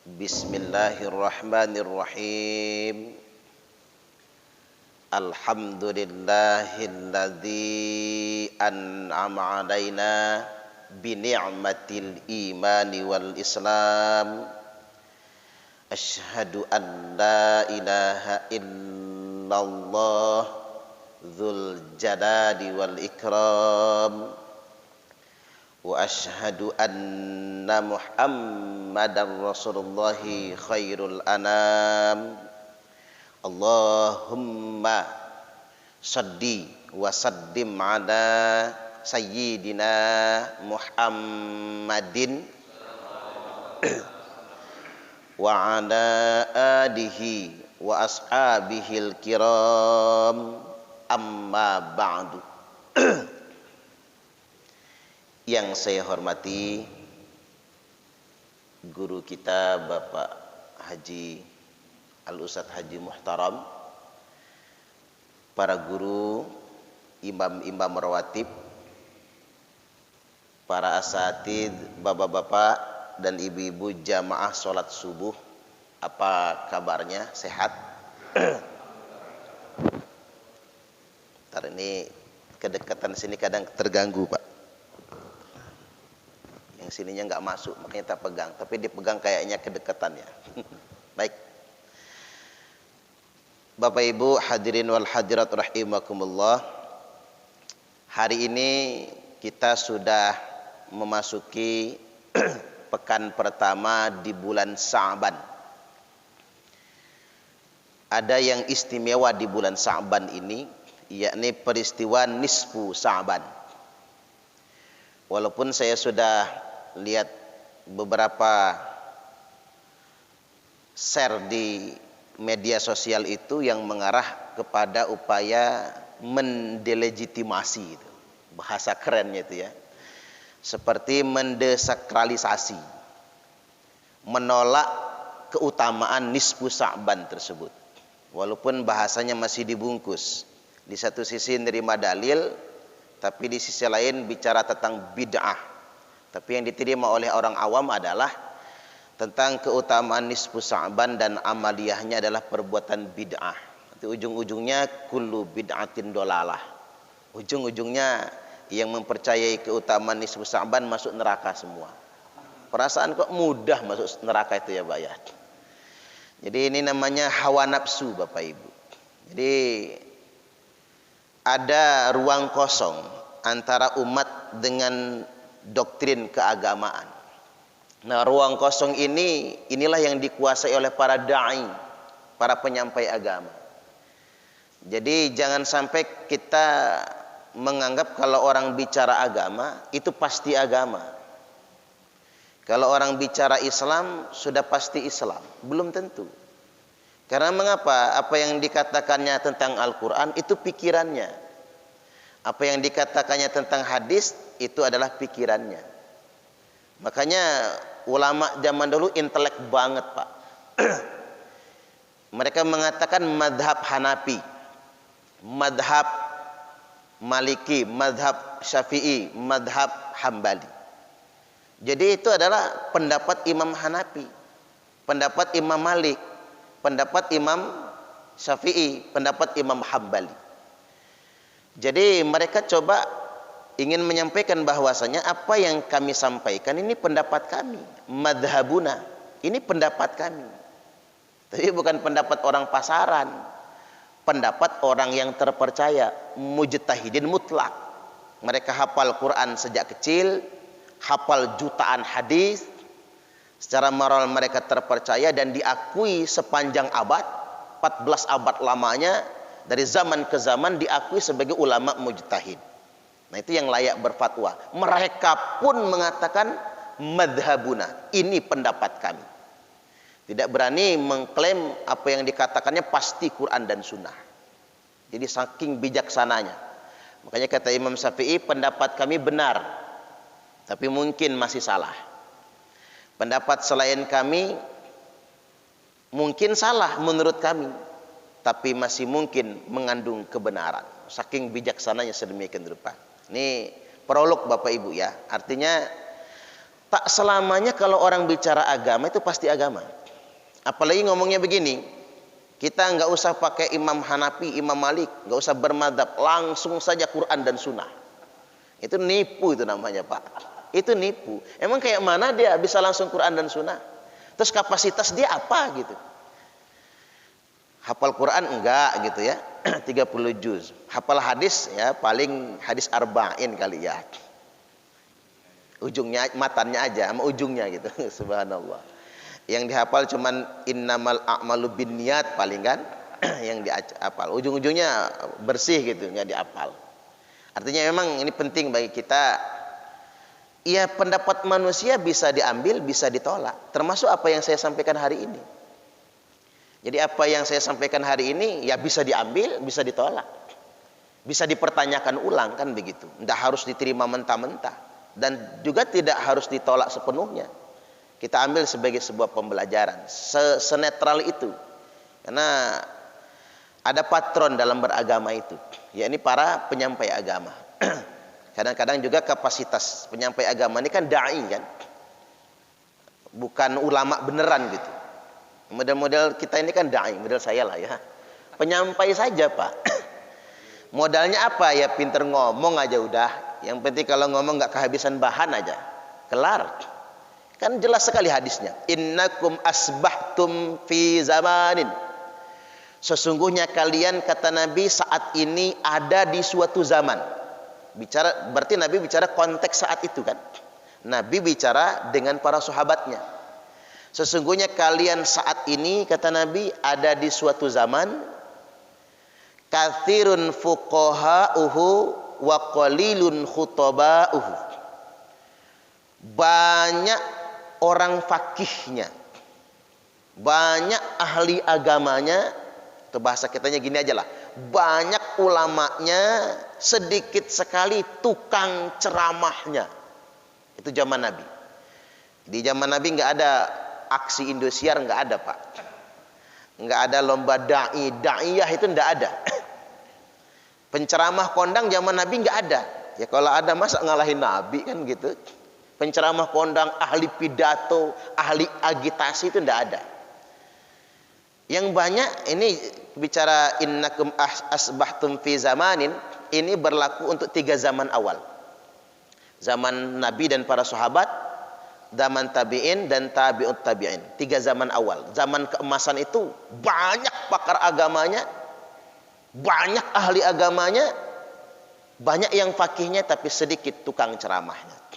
Bismillahirrahmanirrahim. Alhamdulillahilladzi an'ama alaina bi ni'matil imani wal islam. Asyhadu an la ilaha illallah dzul jalali wal ikram. Wa asyhadu anna Muhammadar Rasulullah khairul anam. Allahumma salli wa sallim ala sayyidina Muhammadin wa ala alihi wa ashabihil kiram, amma ba'du. Yang saya hormati guru kita Bapak Haji Al-Ustadz Haji Muhtaram, para guru, imam-imam rawatib, para asatid, bapak-bapak dan ibu-ibu jamaah sholat subuh. Apa kabarnya? Sehat? Ntar ini kedekatan sini kadang terganggu, Pak. Yang sininya nggak masuk, makanya kita pegang. Tapi dipegang kayaknya kedekatannya. Baik. Bapak Ibu hadirin wal hadirat rahimakumullah. Hari ini kita sudah memasuki pekan pertama di bulan Sa'ban. Ada yang istimewa di bulan Sa'ban ini, yakni peristiwa nisfu Sa'ban. Walaupun saya sudah lihat beberapa share di media sosial itu yang mengarah kepada upaya mendelegitimasi itu. Bahasa kerennya itu ya. Seperti mendesakralisasi, menolak keutamaan nisfu Sa'ban tersebut. Walaupun bahasanya masih dibungkus. Di satu sisi nerima dalil, tapi di sisi lain bicara tentang bid'ah. Tapi yang diterima oleh orang awam adalah tentang keutamaan nisfu Sa'ban dan amaliyahnya adalah perbuatan bid'ah. Itu ujung-ujungnya kullu bid'atin dolalah. Ujung-ujungnya yang mempercayai keutamaan nisfu Sa'ban masuk neraka semua. Perasaan kok mudah masuk neraka itu ya, Pak ya. Jadi ini namanya hawa nafsu, Bapak Ibu. Jadi ada ruang kosong antara umat dengan doktrin keagamaan. Nah, ruang kosong inilah yang dikuasai oleh para da'i, para penyampai agama. Jadi jangan sampai kita menganggap kalau orang bicara agama itu pasti agama. Kalau orang bicara Islam sudah pasti Islam, belum tentu. Karena mengapa? Apa yang dikatakannya tentang Al-Quran itu pikirannya. Apa yang dikatakannya tentang hadis itu adalah pikirannya. Makanya ulama zaman dulu intelek banget, Pak. Mereka mengatakan madhab Hanafi, madhab Maliki, madhab Syafi'i, madhab Hambali. Jadi itu adalah pendapat Imam Hanafi, pendapat Imam Malik, pendapat Imam Syafi'i, pendapat Imam Hambali. Jadi mereka coba ingin menyampaikan bahwasanya apa yang kami sampaikan ini pendapat kami, madhabuna, ini pendapat kami. Tapi bukan pendapat orang pasaran, pendapat orang yang terpercaya, mujtahidin mutlak. Mereka hafal Quran sejak kecil, hafal jutaan hadis, secara moral mereka terpercaya dan diakui sepanjang abad, 14 abad lamanya, dari zaman ke zaman diakui sebagai ulama mujtahid. Nah, itu yang layak berfatwa. Mereka pun mengatakan madhabuna, ini pendapat kami. Tidak berani mengklaim apa yang dikatakannya pasti Quran dan Sunnah. Jadi saking bijaksananya. Makanya kata Imam Syafi'i, pendapat kami benar, tapi mungkin masih salah. Pendapat selain kami mungkin salah menurut kami, tapi masih mungkin mengandung kebenaran. Saking bijaksananya sedemikian rupa. Ini prolog Bapak Ibu ya. Artinya Tak selamanya kalau orang bicara agama itu pasti agama. Apalagi ngomongnya begini, kita nggak usah pakai Imam Hanafi, Imam Malik, nggak usah bermadhab, langsung saja Quran dan Sunnah. Itu nipu itu namanya Pak. Itu nipu. Emang kayak mana dia bisa langsung Quran dan Sunnah? Terus kapasitas dia apa gitu? Hafal Quran enggak gitu ya, 30 juz. Hafal hadis ya paling hadis arba'in kali ya. Ujungnya, matannya aja sama ujungnya gitu. Subhanallah. Yang dihafal cuman innamal a'malu binniyat paling kan yang dihafal. Ujung-ujungnya bersih gitu, nggak dihafal. Artinya memang ini penting bagi kita. Ya pendapat manusia bisa diambil, bisa ditolak. Termasuk apa yang saya sampaikan hari ini. Jadi apa yang saya sampaikan hari ini ya bisa diambil, bisa ditolak. Bisa dipertanyakan ulang kan begitu. Tidak harus diterima mentah-mentah. Dan juga tidak harus ditolak sepenuhnya. Kita ambil sebagai sebuah pembelajaran. Senetral itu. Karena ada patron dalam beragama itu. Yakni para penyampai agama. Kadang-kadang juga kapasitas penyampai agama ini kan da'i kan. Bukan ulama beneran gitu. Model-model kita ini kan da'i. Model saya lah ya. Penyampai saja Pak. Modalnya apa? Ya pinter ngomong aja udah. Yang penting kalau ngomong nggak kehabisan bahan aja, kelar. Kan jelas sekali hadisnya. Innakum asbahtum fi zamanin. Sesungguhnya kalian kata Nabi saat ini ada di suatu zaman. Berarti Nabi bicara konteks saat itu kan. Nabi bicara dengan para sahabatnya. Sesungguhnya kalian saat ini kata Nabi ada di suatu zaman. Kathirun fuqaha'uhu wa qalilun khutaba'uhu. Banyak orang fakihnya, banyak ahli agamanya. Itu bahasa kitanya gini aja lah, banyak ulamanya, sedikit sekali tukang ceramahnya. Itu zaman Nabi. Di zaman Nabi nggak ada aksi Indosiar, nggak ada Pak. Nggak ada lomba da'iyah itu nggak ada. Penceramah kondang zaman Nabi nggak ada. Ya kalau ada masa ngalahin Nabi kan gitu. Penceramah kondang, ahli pidato, ahli agitasi itu nggak ada. Yang banyak ini bicara innakum asbahtum fi zamanin, ini berlaku untuk 3 zaman awal. Zaman Nabi dan para sahabat, zaman tabi'in dan tabi'ut tabi'in. 3 zaman awal. Zaman keemasan itu banyak pakar agamanya, banyak ahli agamanya, banyak yang fakihnya tapi sedikit tukang ceramahnya.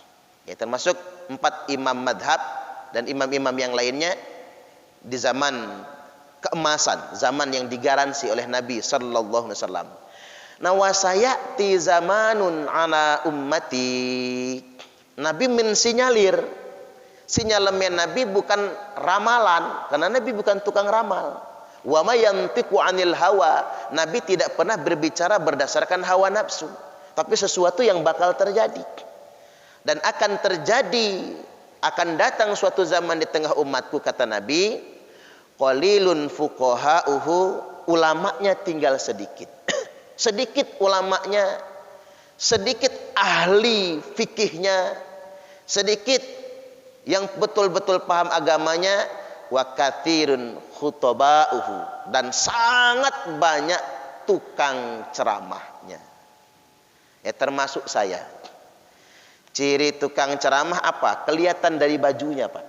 Ya, termasuk 4 imam madhab dan imam-imam yang lainnya di zaman keemasan, zaman yang digaransi oleh Nabi sallallahu alaihi wasallam. Nah, wasayati zamanun ala ummati. Nabi mensinyalir. Sinyalemen Nabi bukan ramalan, karena Nabi bukan tukang ramal. Wa ma yantiqu 'anil hawa. Nabi tidak pernah berbicara berdasarkan hawa nafsu, tapi sesuatu yang bakal terjadi. Dan akan terjadi, akan datang suatu zaman di tengah umatku kata Nabi, qalilun fuqaha'uhu, ulamanya tinggal sedikit. Sedikit ulamanya, sedikit ahli fikihnya, sedikit yang betul-betul paham agamanya, wa katsirun khutaba'uhu, dan sangat banyak tukang ceramahnya. Ya termasuk saya. Ciri tukang ceramah apa? Kelihatan dari bajunya Pak.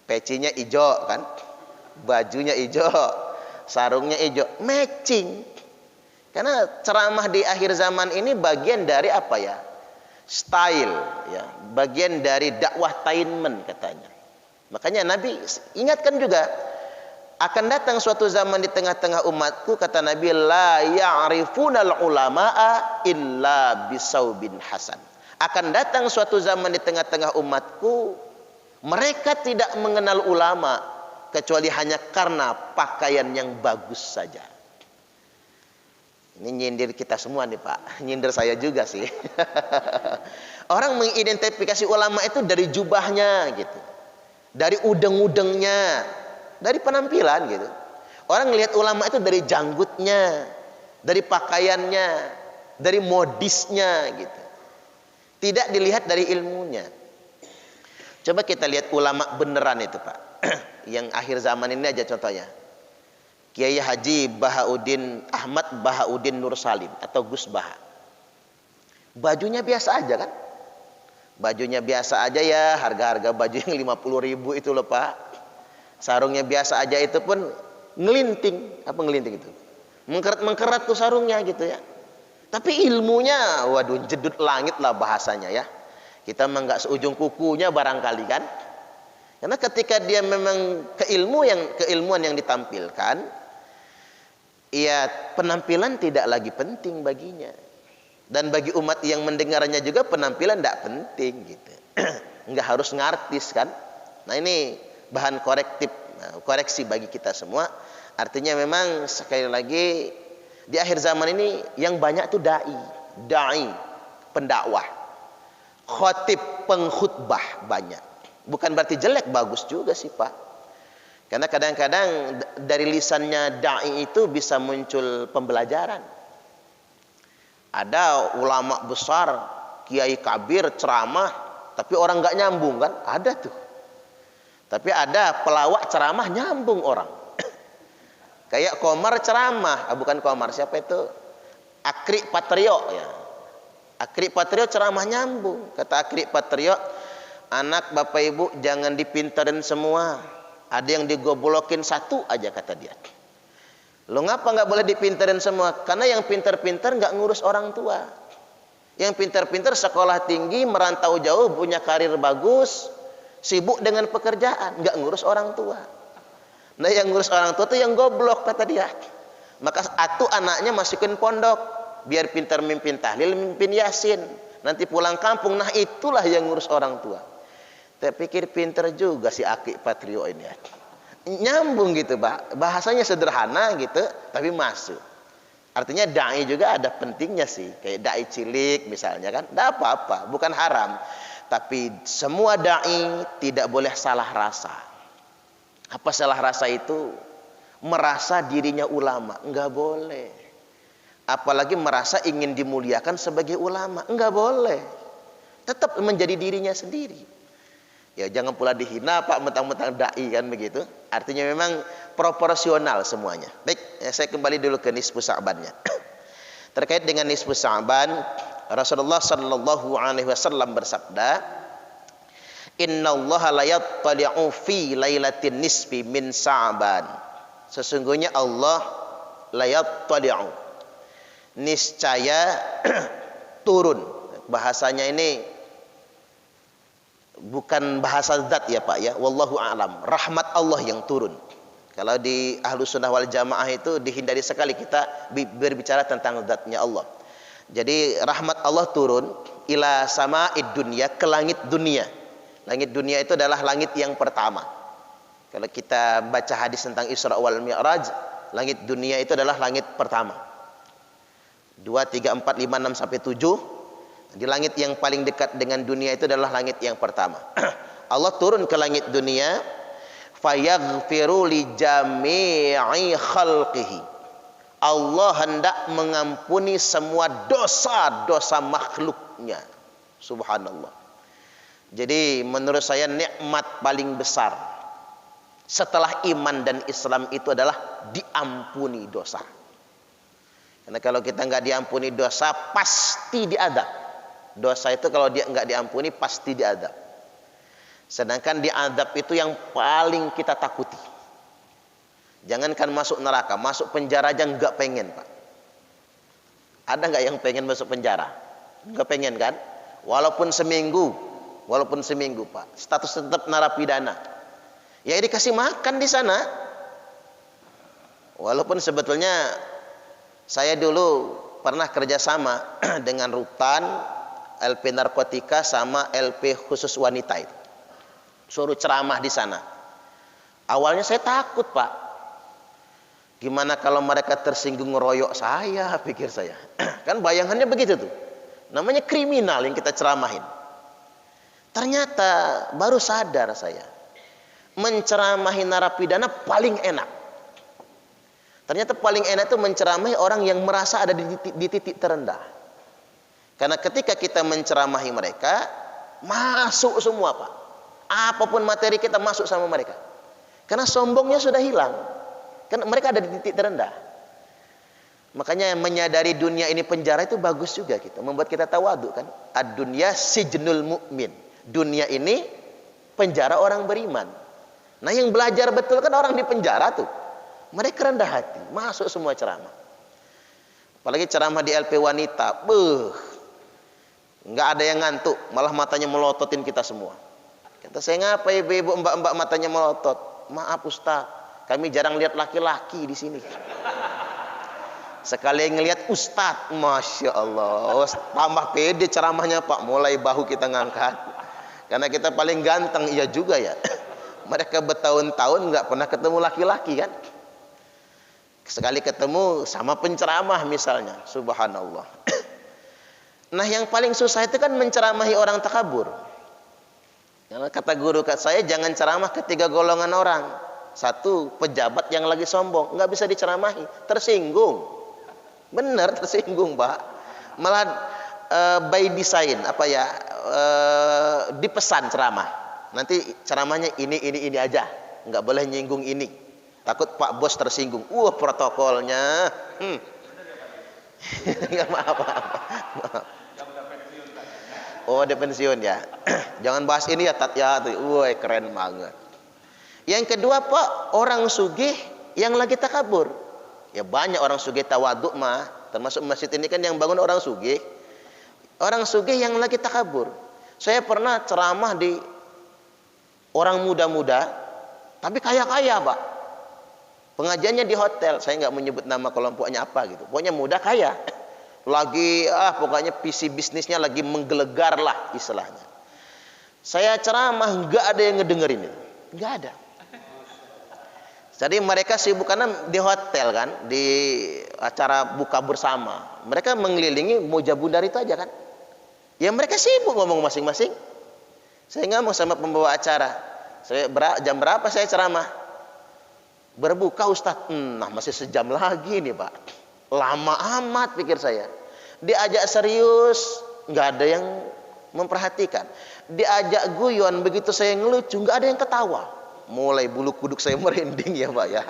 Pecinya hijau kan, bajunya hijau, sarungnya hijau, matching. Karena ceramah di akhir zaman ini bagian dari apa ya? Style ya, bagian dari dakwah tainmen katanya. Makanya Nabi ingatkan juga, akan datang suatu zaman di tengah-tengah umatku kata Nabi, la ya'rifunal ulama'a illa bisaubin hasan. Akan datang suatu zaman di tengah-tengah umatku, mereka tidak mengenal ulama kecuali hanya karena pakaian yang bagus saja. Ini nyindir kita semua nih Pak, nyindir saya juga sih. Orang mengidentifikasi ulama itu dari jubahnya gitu, dari udeng-udengnya, dari penampilan gitu. Orang ngelihat ulama itu dari janggutnya, dari pakaiannya, dari modisnya gitu. Tidak dilihat dari ilmunya. Coba kita lihat ulama beneran itu Pak. Yang akhir zaman ini aja contohnya. Kiai Haji Bahauddin Ahmad Bahauddin Nur Salim atau Gus Baha. Bajunya biasa aja kan? Bajunya biasa aja ya, harga-harga baju yang 50.000 itu loh Pak. Sarungnya biasa aja itu pun ngelinting. Apa ngelinting itu? Mengkerat-mengkerat tuh sarungnya gitu ya. Tapi ilmunya, waduh jedut langit lah bahasanya ya. Kita memang nggak seujung kukunya barangkali kan. Karena ketika dia memang keilmuan yang ditampilkan, ya penampilan tidak lagi penting baginya. Dan bagi umat yang mendengarnya juga penampilan tidak penting gitu. Nggak harus ngartis kan. Nah ini bahan koreksi bagi kita semua. Artinya memang sekali lagi di akhir zaman ini yang banyak tuh dai, pendakwah, khotib, pengkhutbah banyak. Bukan berarti jelek, bagus juga sih Pak. Karena kadang-kadang dari lisannya dai itu bisa muncul pembelajaran. Ada ulama besar, kiai kabir ceramah, tapi orang nggak nyambung kan? Ada tuh. Tapi ada pelawak ceramah nyambung orang. Kayak Komar ceramah, bukan Komar, siapa itu? Akri Patrio ya. Akri Patrio ceramah nyambung. Kata Akri Patrio, anak bapak ibu jangan dipinterin semua. Ada yang digoblokin satu aja kata dia. Lo ngapa nggak boleh dipinterin semua? Karena yang pinter-pinter nggak ngurus orang tua. Yang pinter-pinter sekolah tinggi, merantau jauh, punya karir bagus, sibuk dengan pekerjaan, nggak ngurus orang tua. Nah yang ngurus orang tua itu yang goblok kata dia. Maka anaknya masukin pondok, biar pintar mimpin tahlil, mimpin yasin. Nanti pulang kampung, nah itulah yang ngurus orang tua. Saya pikir pintar juga si Aki Patrio ini. Nyambung gitu Pak. Bahasanya sederhana gitu, tapi masuk. Artinya dai juga ada pentingnya sih. Kayak dai cilik misalnya kan. Tidak apa-apa, bukan haram. Tapi semua dai tidak boleh salah rasa. Apa salah rasa itu? Merasa dirinya ulama. Enggak boleh. Apalagi merasa ingin dimuliakan sebagai ulama. Enggak boleh. Tetap menjadi dirinya sendiri. Ya jangan pula dihina Pak mentang-mentang dai kan begitu. Artinya memang proporsional semuanya. Baik, saya kembali dulu ke nisfu Sya'bannya. Terkait dengan nisfu Sya'ban, Rasulullah sallallahu alaihi wasallam bersabda, "Innallaha la yattali'u fi lailatin nisfi min Sya'ban." Sesungguhnya Allah la yattali'u, niscaya turun. Bahasanya ini bukan bahasa zat ya Pak ya, wallahu a'lam. Rahmat Allah yang turun. Kalau di Ahlus Sunnah wal Jamaah itu dihindari sekali kita berbicara tentang zatnya Allah. Jadi rahmat Allah turun ila sama'id dunya, ke langit dunia. Langit dunia itu adalah langit yang pertama. Kalau kita baca hadis tentang Isra wal Mi'raj, langit dunia itu adalah langit pertama. 2, 3, 4, 5, 6 sampai 7. Di langit yang paling dekat dengan dunia itu adalah langit yang pertama. Allah turun ke langit dunia, fayaghfiru li jami'i khalqihi. Allah hendak mengampuni semua dosa-dosa makhluknya. Subhanallah. Jadi menurut saya nikmat paling besar setelah iman dan Islam itu adalah diampuni dosa. Karena kalau kita nggak diampuni dosa, pasti diadab. Dosa itu kalau dia nggak diampuni pasti diadab. Sedangkan diadab itu yang paling kita takuti. Jangankan masuk neraka, masuk penjara aja nggak pengen Pak. Ada nggak yang pengen masuk penjara? Nggak pengen kan? Walaupun seminggu Pak, status tetap narapidana. Ya dikasih makan di sana. Walaupun sebetulnya saya dulu pernah kerjasama dengan Rutan, LP narkotika sama LP khusus wanita itu. Suruh ceramah di sana. Awalnya saya takut Pak. Gimana kalau mereka tersinggung ngeroyok saya, pikir saya. Kan bayangannya begitu tuh. Namanya kriminal yang kita ceramahin. Ternyata baru sadar saya. Menceramahi narapidana paling enak. Ternyata paling enak itu menceramahi orang yang merasa ada di titik terendah. Karena ketika kita menceramahi mereka, masuk semua Pak. Apapun materi kita masuk sama mereka. Karena sombongnya sudah hilang. Karena mereka ada di titik terendah. Makanya menyadari dunia ini penjara itu bagus juga kita. Membuat kita tawadhu kan. Ad-dunya sijnul mu'min. Dunia ini penjara orang beriman. Nah yang belajar betul kan orang di penjara tuh. Mereka rendah hati. Masuk semua ceramah. Apalagi ceramah di LP wanita. Nggak ada yang ngantuk. Malah matanya melototin kita semua. Kata saya, ngapa ibu-ibu mbak-mbak matanya melotot? Maaf Ustaz, kami jarang lihat laki-laki di sini. Sekali ngelihat Ustadz, Masya Allah, tambah pede ceramahnya Pak. Mulai bahu kita ngangkat. Karena kita paling ganteng, iya juga ya. Mereka bertahun-tahun nggak pernah ketemu laki-laki kan. Sekali ketemu sama penceramah misalnya, subhanallah. Nah yang paling susah itu kan menceramahi orang takabur. Karena kata guru saya, jangan ceramah ketiga golongan orang. Satu, pejabat yang lagi sombong, nggak bisa diceramahi, tersinggung. Benar tersinggung Pak. Malah by design dipesan ceramah. Nanti ceramahnya ini aja, nggak boleh nyinggung ini. Takut Pak Bos tersinggung. Protokolnya. Nggak maaf. Oh, ada pensiun ya. Jangan bahas ini ya Tat ya. Keren banget. Yang kedua Pak, orang sugih yang lagi takabur. Ya banyak orang sugih tawaduk mah, termasuk masjid ini kan yang bangun orang sugih. Orang sugih yang lagi takabur. Saya pernah ceramah di orang muda-muda, tapi kaya-kaya Pak. Pengajiannya di hotel, saya nggak menyebut nama kelompoknya apa gitu. Pokoknya muda kaya. Lagi pokoknya visi bisnisnya lagi menggelegar lah istilahnya. Saya ceramah nggak ada yang ngedengerin itu. Nggak ada. Jadi mereka sibuk karena di hotel kan, di acara buka bersama. Mereka mengelilingi Moja Bundar itu aja kan. Ya mereka sibuk ngomong masing-masing. Saya ngomong sama pembawa acara. Jam berapa saya ceramah? Berbuka Ustadz. Nah masih sejam lagi nih Pak. Lama amat pikir saya. Diajak serius, nggak ada yang memperhatikan. Diajak guyon, begitu saya ngelucu, nggak ada yang ketawa. Mulai bulu kuduk saya merinding ya Pak ya.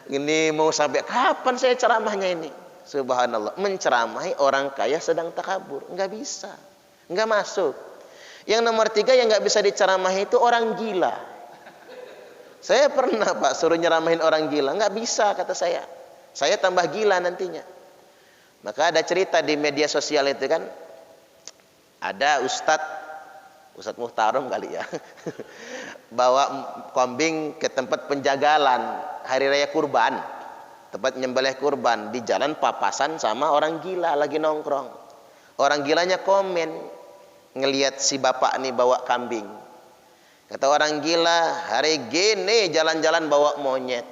Ini mau sampai kapan saya ceramahnya ini? Subhanallah, menceramahi orang kaya sedang takabur, nggak bisa, nggak masuk. Yang nomor 3 yang nggak bisa diceramahi itu orang gila. Saya pernah Pak suruh nyeramahin orang gila, nggak bisa kata saya. Saya tambah gila nantinya. Maka ada cerita di media sosial itu kan, ada Ustadz Muhtaram kali ya, bawa kambing ke tempat penjagalan hari raya kurban, tempat nyembelih kurban. Di jalan papasan sama orang gila lagi nongkrong. Orang gilanya komen ngelihat si bapak nih bawa kambing. Kata orang gila, hari gini jalan-jalan bawa monyet.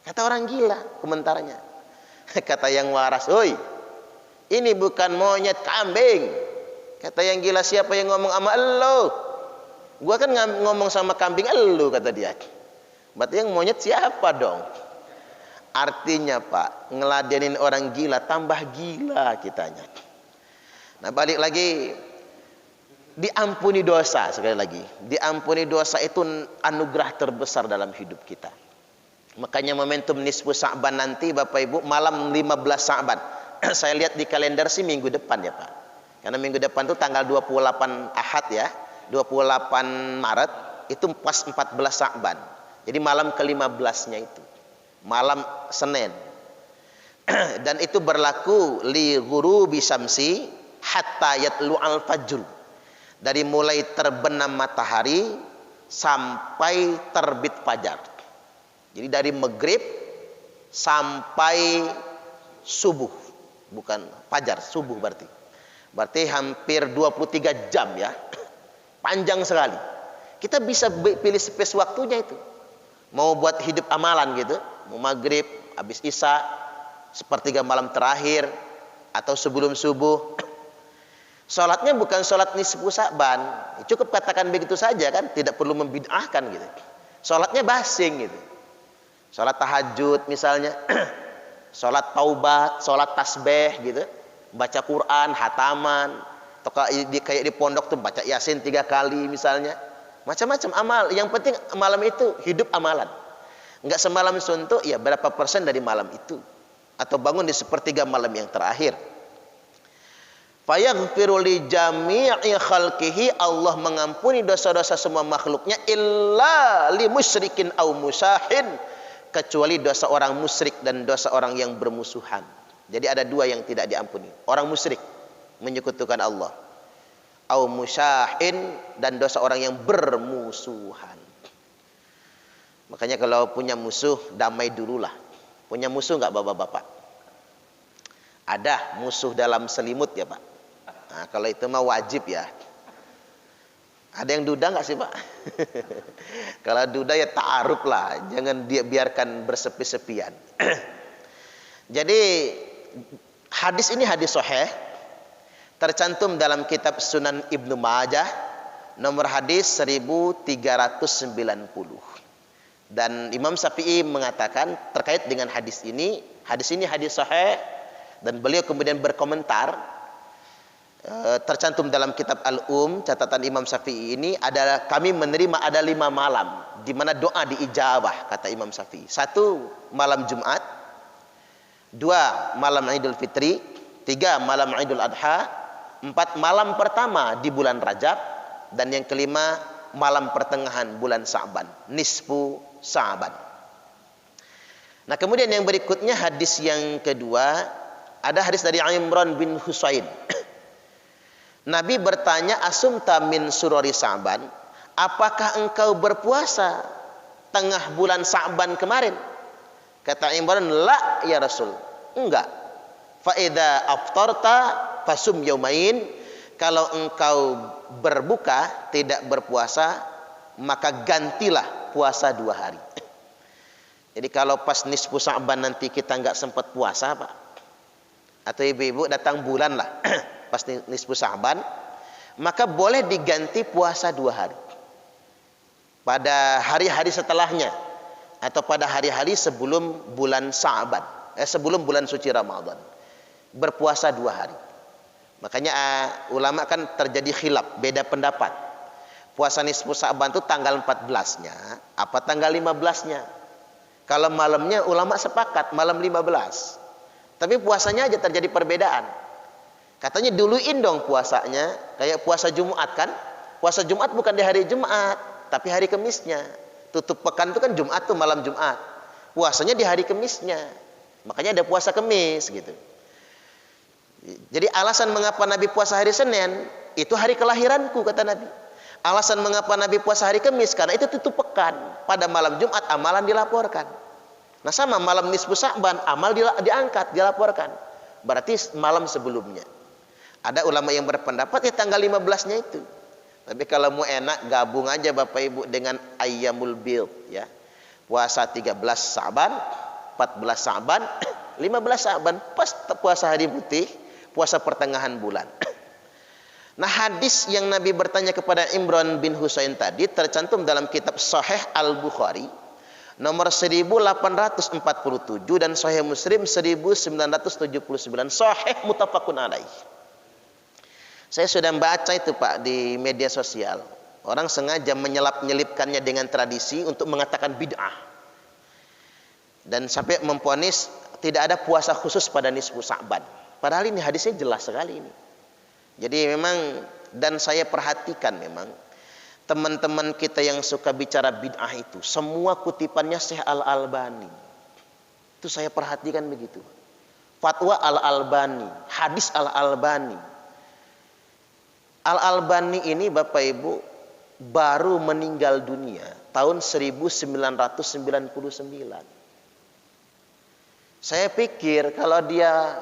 Kata orang gila komentarnya. Kata yang waras, "Oi, ini bukan monyet, kambing." Kata yang gila, "Siapa yang ngomong sama elo? Gua kan ngomong sama kambing elo," kata dia. Berarti yang monyet siapa dong? Artinya Pak, ngeladenin orang gila tambah gila kitanya. Nah balik lagi, diampuni dosa. Sekali lagi, diampuni dosa itu anugerah terbesar dalam hidup kita. Makanya momentum nisfu Sa'ban nanti Bapak Ibu, malam 15 Sa'ban. Saya lihat di kalender sih minggu depan ya Pak. Karena minggu depan itu tanggal 28 Ahad ya, 28 Maret itu pas 14 Sa'ban. Jadi malam ke-15-nya itu. Malam Senin. Dan itu berlaku li ghurubi syamsi hatta yatlu'al fajr. Dari mulai terbenam matahari sampai terbit fajar. Jadi dari maghrib sampai subuh. Bukan fajar, subuh berarti. Berarti hampir 23 jam ya. Panjang sekali. Kita bisa pilih space waktunya itu. Mau buat hidup amalan gitu. Mau maghrib, habis isya, sepertiga malam terakhir, atau sebelum subuh. Sholatnya bukan sholat nisfu Sa'ban. Cukup katakan begitu saja kan. Tidak perlu membid'ahkan gitu. Sholatnya basing gitu. Sholat tahajud misalnya. Sholat taubat, sholat tasbih gitu. Baca Quran, hataman, atau kayak di pondok tuh baca Yasin 3 kali misalnya. Macam-macam amal. Yang penting malam itu hidup amalan. Enggak semalam suntuk, ya berapa persen dari malam itu. Atau bangun di sepertiga malam yang terakhir. Fayaghfiru li jami'i khalqihi, Allah mengampuni dosa-dosa semua makhluknya, illa li musyrikin au musyahin, kecuali dosa orang musyrik dan dosa orang yang bermusuhan. Jadi ada dua yang tidak diampuni. Orang musyrik, menyekutukan Allah. Au musyahin, dan dosa orang yang bermusuhan. Makanya kalau punya musuh, damai dululah. Punya musuh enggak bapak-bapak? Ada musuh dalam selimut ya Pak? Nah, kalau itu mah wajib ya. Ada yang duda nggak sih Pak? Kalau duda ya ta'aruf lah, jangan dia biarkan bersepi-sepian. Jadi hadis ini hadis sahih, tercantum dalam kitab Sunan Ibnu Majah, nomor hadis 1390. Dan Imam Syafi'i mengatakan terkait dengan hadis ini hadis sahih, dan beliau kemudian berkomentar. Tercantum dalam kitab Al-Um, catatan Imam Syafi'i ini adalah kami menerima ada 5 malam di mana doa diijabah, kata Imam Syafi'i. 1 malam Jumat, 2 malam Idul Fitri, 3 malam Idul Adha, 4 malam pertama di bulan Rajab, dan yang kelima malam pertengahan bulan Sa'ban, nisfu Sa'ban. Nah, kemudian yang berikutnya hadis yang kedua, ada hadis dari Imran bin Husain. Nabi bertanya, asumta min surori Sa'ban, apakah engkau berpuasa tengah bulan Sa'ban kemarin? Kata Imran, la ya Rasul, enggak. Fa idza aftarta fasum yaumain, kalau engkau berbuka tidak berpuasa, maka gantilah puasa 2 hari. Jadi kalau pas nisfu Sa'ban nanti kita enggak sempat puasa Pak, atau ibu-ibu datang bulan lah pas nisfu Sa'ban, maka boleh diganti puasa 2 hari pada hari-hari setelahnya, atau pada hari-hari sebelum bulan Sa'ban, sebelum bulan suci Ramadan, berpuasa 2 hari. Makanya ulama kan terjadi khilaf, beda pendapat. Puasa nisfu Sa'ban itu tanggal 14-nya apa tanggal 15-nya? Kalau malamnya ulama sepakat malam 15. Tapi puasanya aja terjadi perbedaan. Katanya duluin dong puasanya, kayak puasa Jumat kan? Puasa Jumat bukan di hari Jumat, tapi hari Kemisnya. Tutup pekan itu kan Jumat tuh, malam Jumat. Puasanya di hari Kemisnya. Makanya ada puasa Kemis gitu. Jadi alasan mengapa Nabi puasa hari Senin, itu hari kelahiranku kata Nabi. Alasan mengapa Nabi puasa hari Kemis, karena itu tutup pekan. Pada malam Jumat amalan dilaporkan. Nah sama malam nisfu Sa'ban, amal diangkat, dilaporkan. Berarti malam sebelumnya. Ada ulama yang berpendapat ya tanggal 15-nya itu. Tapi kalau mau enak gabung aja Bapak Ibu dengan Ayyamul Bid ya. Puasa 13 Sa'ban, 14 Sa'ban, 15 Sa'ban, pas puasa hari putih, puasa pertengahan bulan. Nah, hadis yang Nabi bertanya kepada Imran bin Husain tadi tercantum dalam kitab Sahih Al-Bukhari nomor 1847 dan Sahih Muslim 1979, Sahih muttafaqun alaih. Saya sudah membaca itu Pak di media sosial. Orang sengaja menyelip-nyelipkannya dengan tradisi untuk mengatakan bid'ah. Dan sampai memvonis tidak ada puasa khusus pada nisfu Sa'ban. Padahal ini hadisnya jelas sekali ini. Jadi memang, dan saya perhatikan memang teman-teman kita yang suka bicara bid'ah itu, semua kutipannya Syekh Al-Albani. Itu saya perhatikan begitu. Fatwa Al-Albani, hadis Al-Albani. Al-Albani ini Bapak Ibu baru meninggal dunia tahun 1999. Saya pikir kalau dia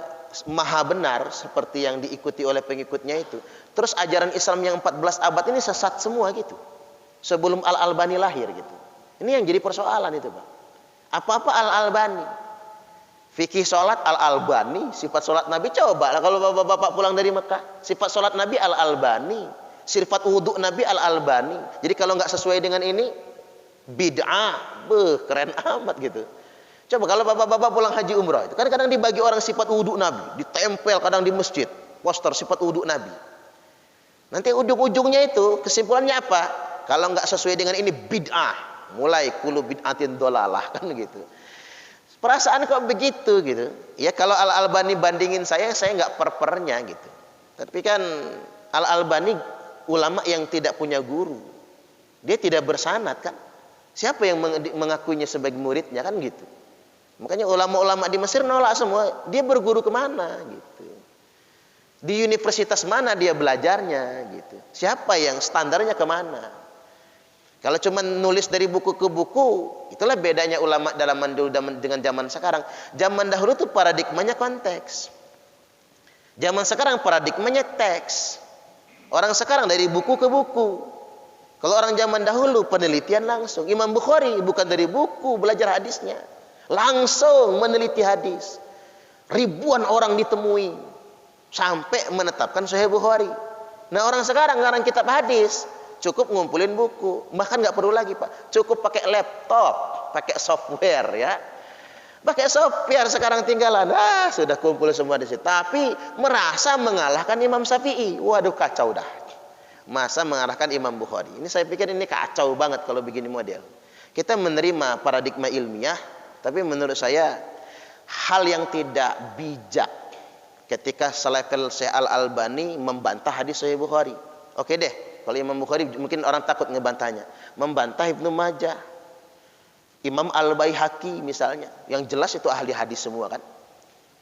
maha benar seperti yang diikuti oleh pengikutnya itu, terus ajaran Islam yang 14 abad ini sesat semua gitu. Sebelum Al-Albani lahir gitu. Ini yang jadi persoalan itu Pak. Apa-apa Al-Albani. Fikih sholat Al-Albani, sifat sholat Nabi coba lah kalau bapak-bapak pulang dari Mekah, sifat sholat Nabi Al-Albani, sifat wudhu Nabi Al-Albani. Jadi kalau nggak sesuai dengan ini bid'ah, keren amat gitu. Coba kalau bapak-bapak pulang haji umrah itu kadang-kadang dibagi orang sifat wudhu Nabi, ditempel kadang di masjid poster sifat wudhu Nabi. Nanti ujung-ujungnya itu kesimpulannya apa? Kalau nggak sesuai dengan ini bid'ah. Mulai kullu bid'atin dolalah kan gitu. Perasaan kok begitu gitu. Ya kalau Al-Albani bandingin saya nggak perpernya gitu. Tapi kan Al-Albani ulama yang tidak punya guru. Dia tidak bersanad kan. Siapa yang mengakuinya sebagai muridnya kan gitu. Makanya ulama-ulama di Mesir nolak semua. Dia berguru kemana gitu. Di universitas mana dia belajarnya gitu. Siapa yang standarnya kemana. Kalau cuma nulis dari buku ke buku, itulah bedanya ulama dalam dulu dengan zaman sekarang. Zaman dahulu itu paradigmanya konteks. Zaman sekarang paradigmanya teks. Orang sekarang dari buku ke buku. Kalau orang zaman dahulu penelitian langsung. Imam Bukhari bukan dari buku belajar hadisnya. Langsung meneliti hadis. Ribuan orang ditemui sampai menetapkan Sahih Bukhari. Nah orang sekarang ngarang kitab hadis cukup ngumpulin buku, bahkan nggak perlu lagi Pak, cukup pakai laptop, pakai software ya, pakai software sekarang tinggalan, sudah kumpul semua di situ. Tapi merasa mengalahkan Imam Syafi'i, waduh kacau dah. Masa mengalahkan Imam Bukhari. Ini saya pikir ini kacau banget kalau begini model. Kita menerima paradigma ilmiah, tapi menurut saya hal yang tidak bijak ketika selevel Syekh Al-Albani membantah hadis Sahih Bukhari. Oke deh. Kalau Imam Bukhari mungkin orang takut ngebantahnya. Membantah Ibnu Majah, Imam Al-Baihaqi misalnya, yang jelas itu ahli hadis semua kan.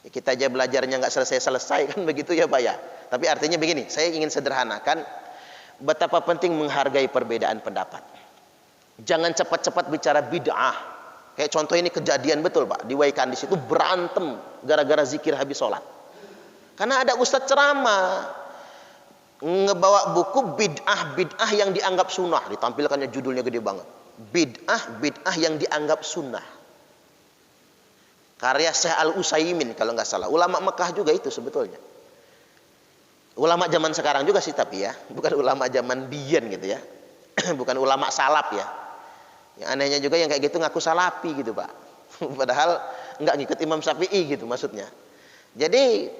Ya, kita aja belajarnya nggak selesai-selesai kan begitu ya Pak ya. Tapi artinya begini, saya ingin sederhanakan betapa penting menghargai perbedaan pendapat. Jangan cepat-cepat bicara bid'ah. Kayak contoh ini kejadian betul Pak, di Waikandis itu berantem gara-gara zikir habis sholat. Karena ada ustadz ceramah ngebawa buku bid'ah yang dianggap sunnah, ditampilkannya judulnya gede banget, bid'ah yang dianggap sunnah, karya Syekh Al-Utsaimin kalau nggak salah, ulama Mekah juga itu sebetulnya, ulama zaman sekarang juga sih tapi ya, bukan ulama zaman biyen gitu ya, bukan ulama salaf ya. Yang anehnya juga yang kayak gitu ngaku salafi gitu Pak, padahal nggak ngikut Imam Syafi'i gitu maksudnya. Jadi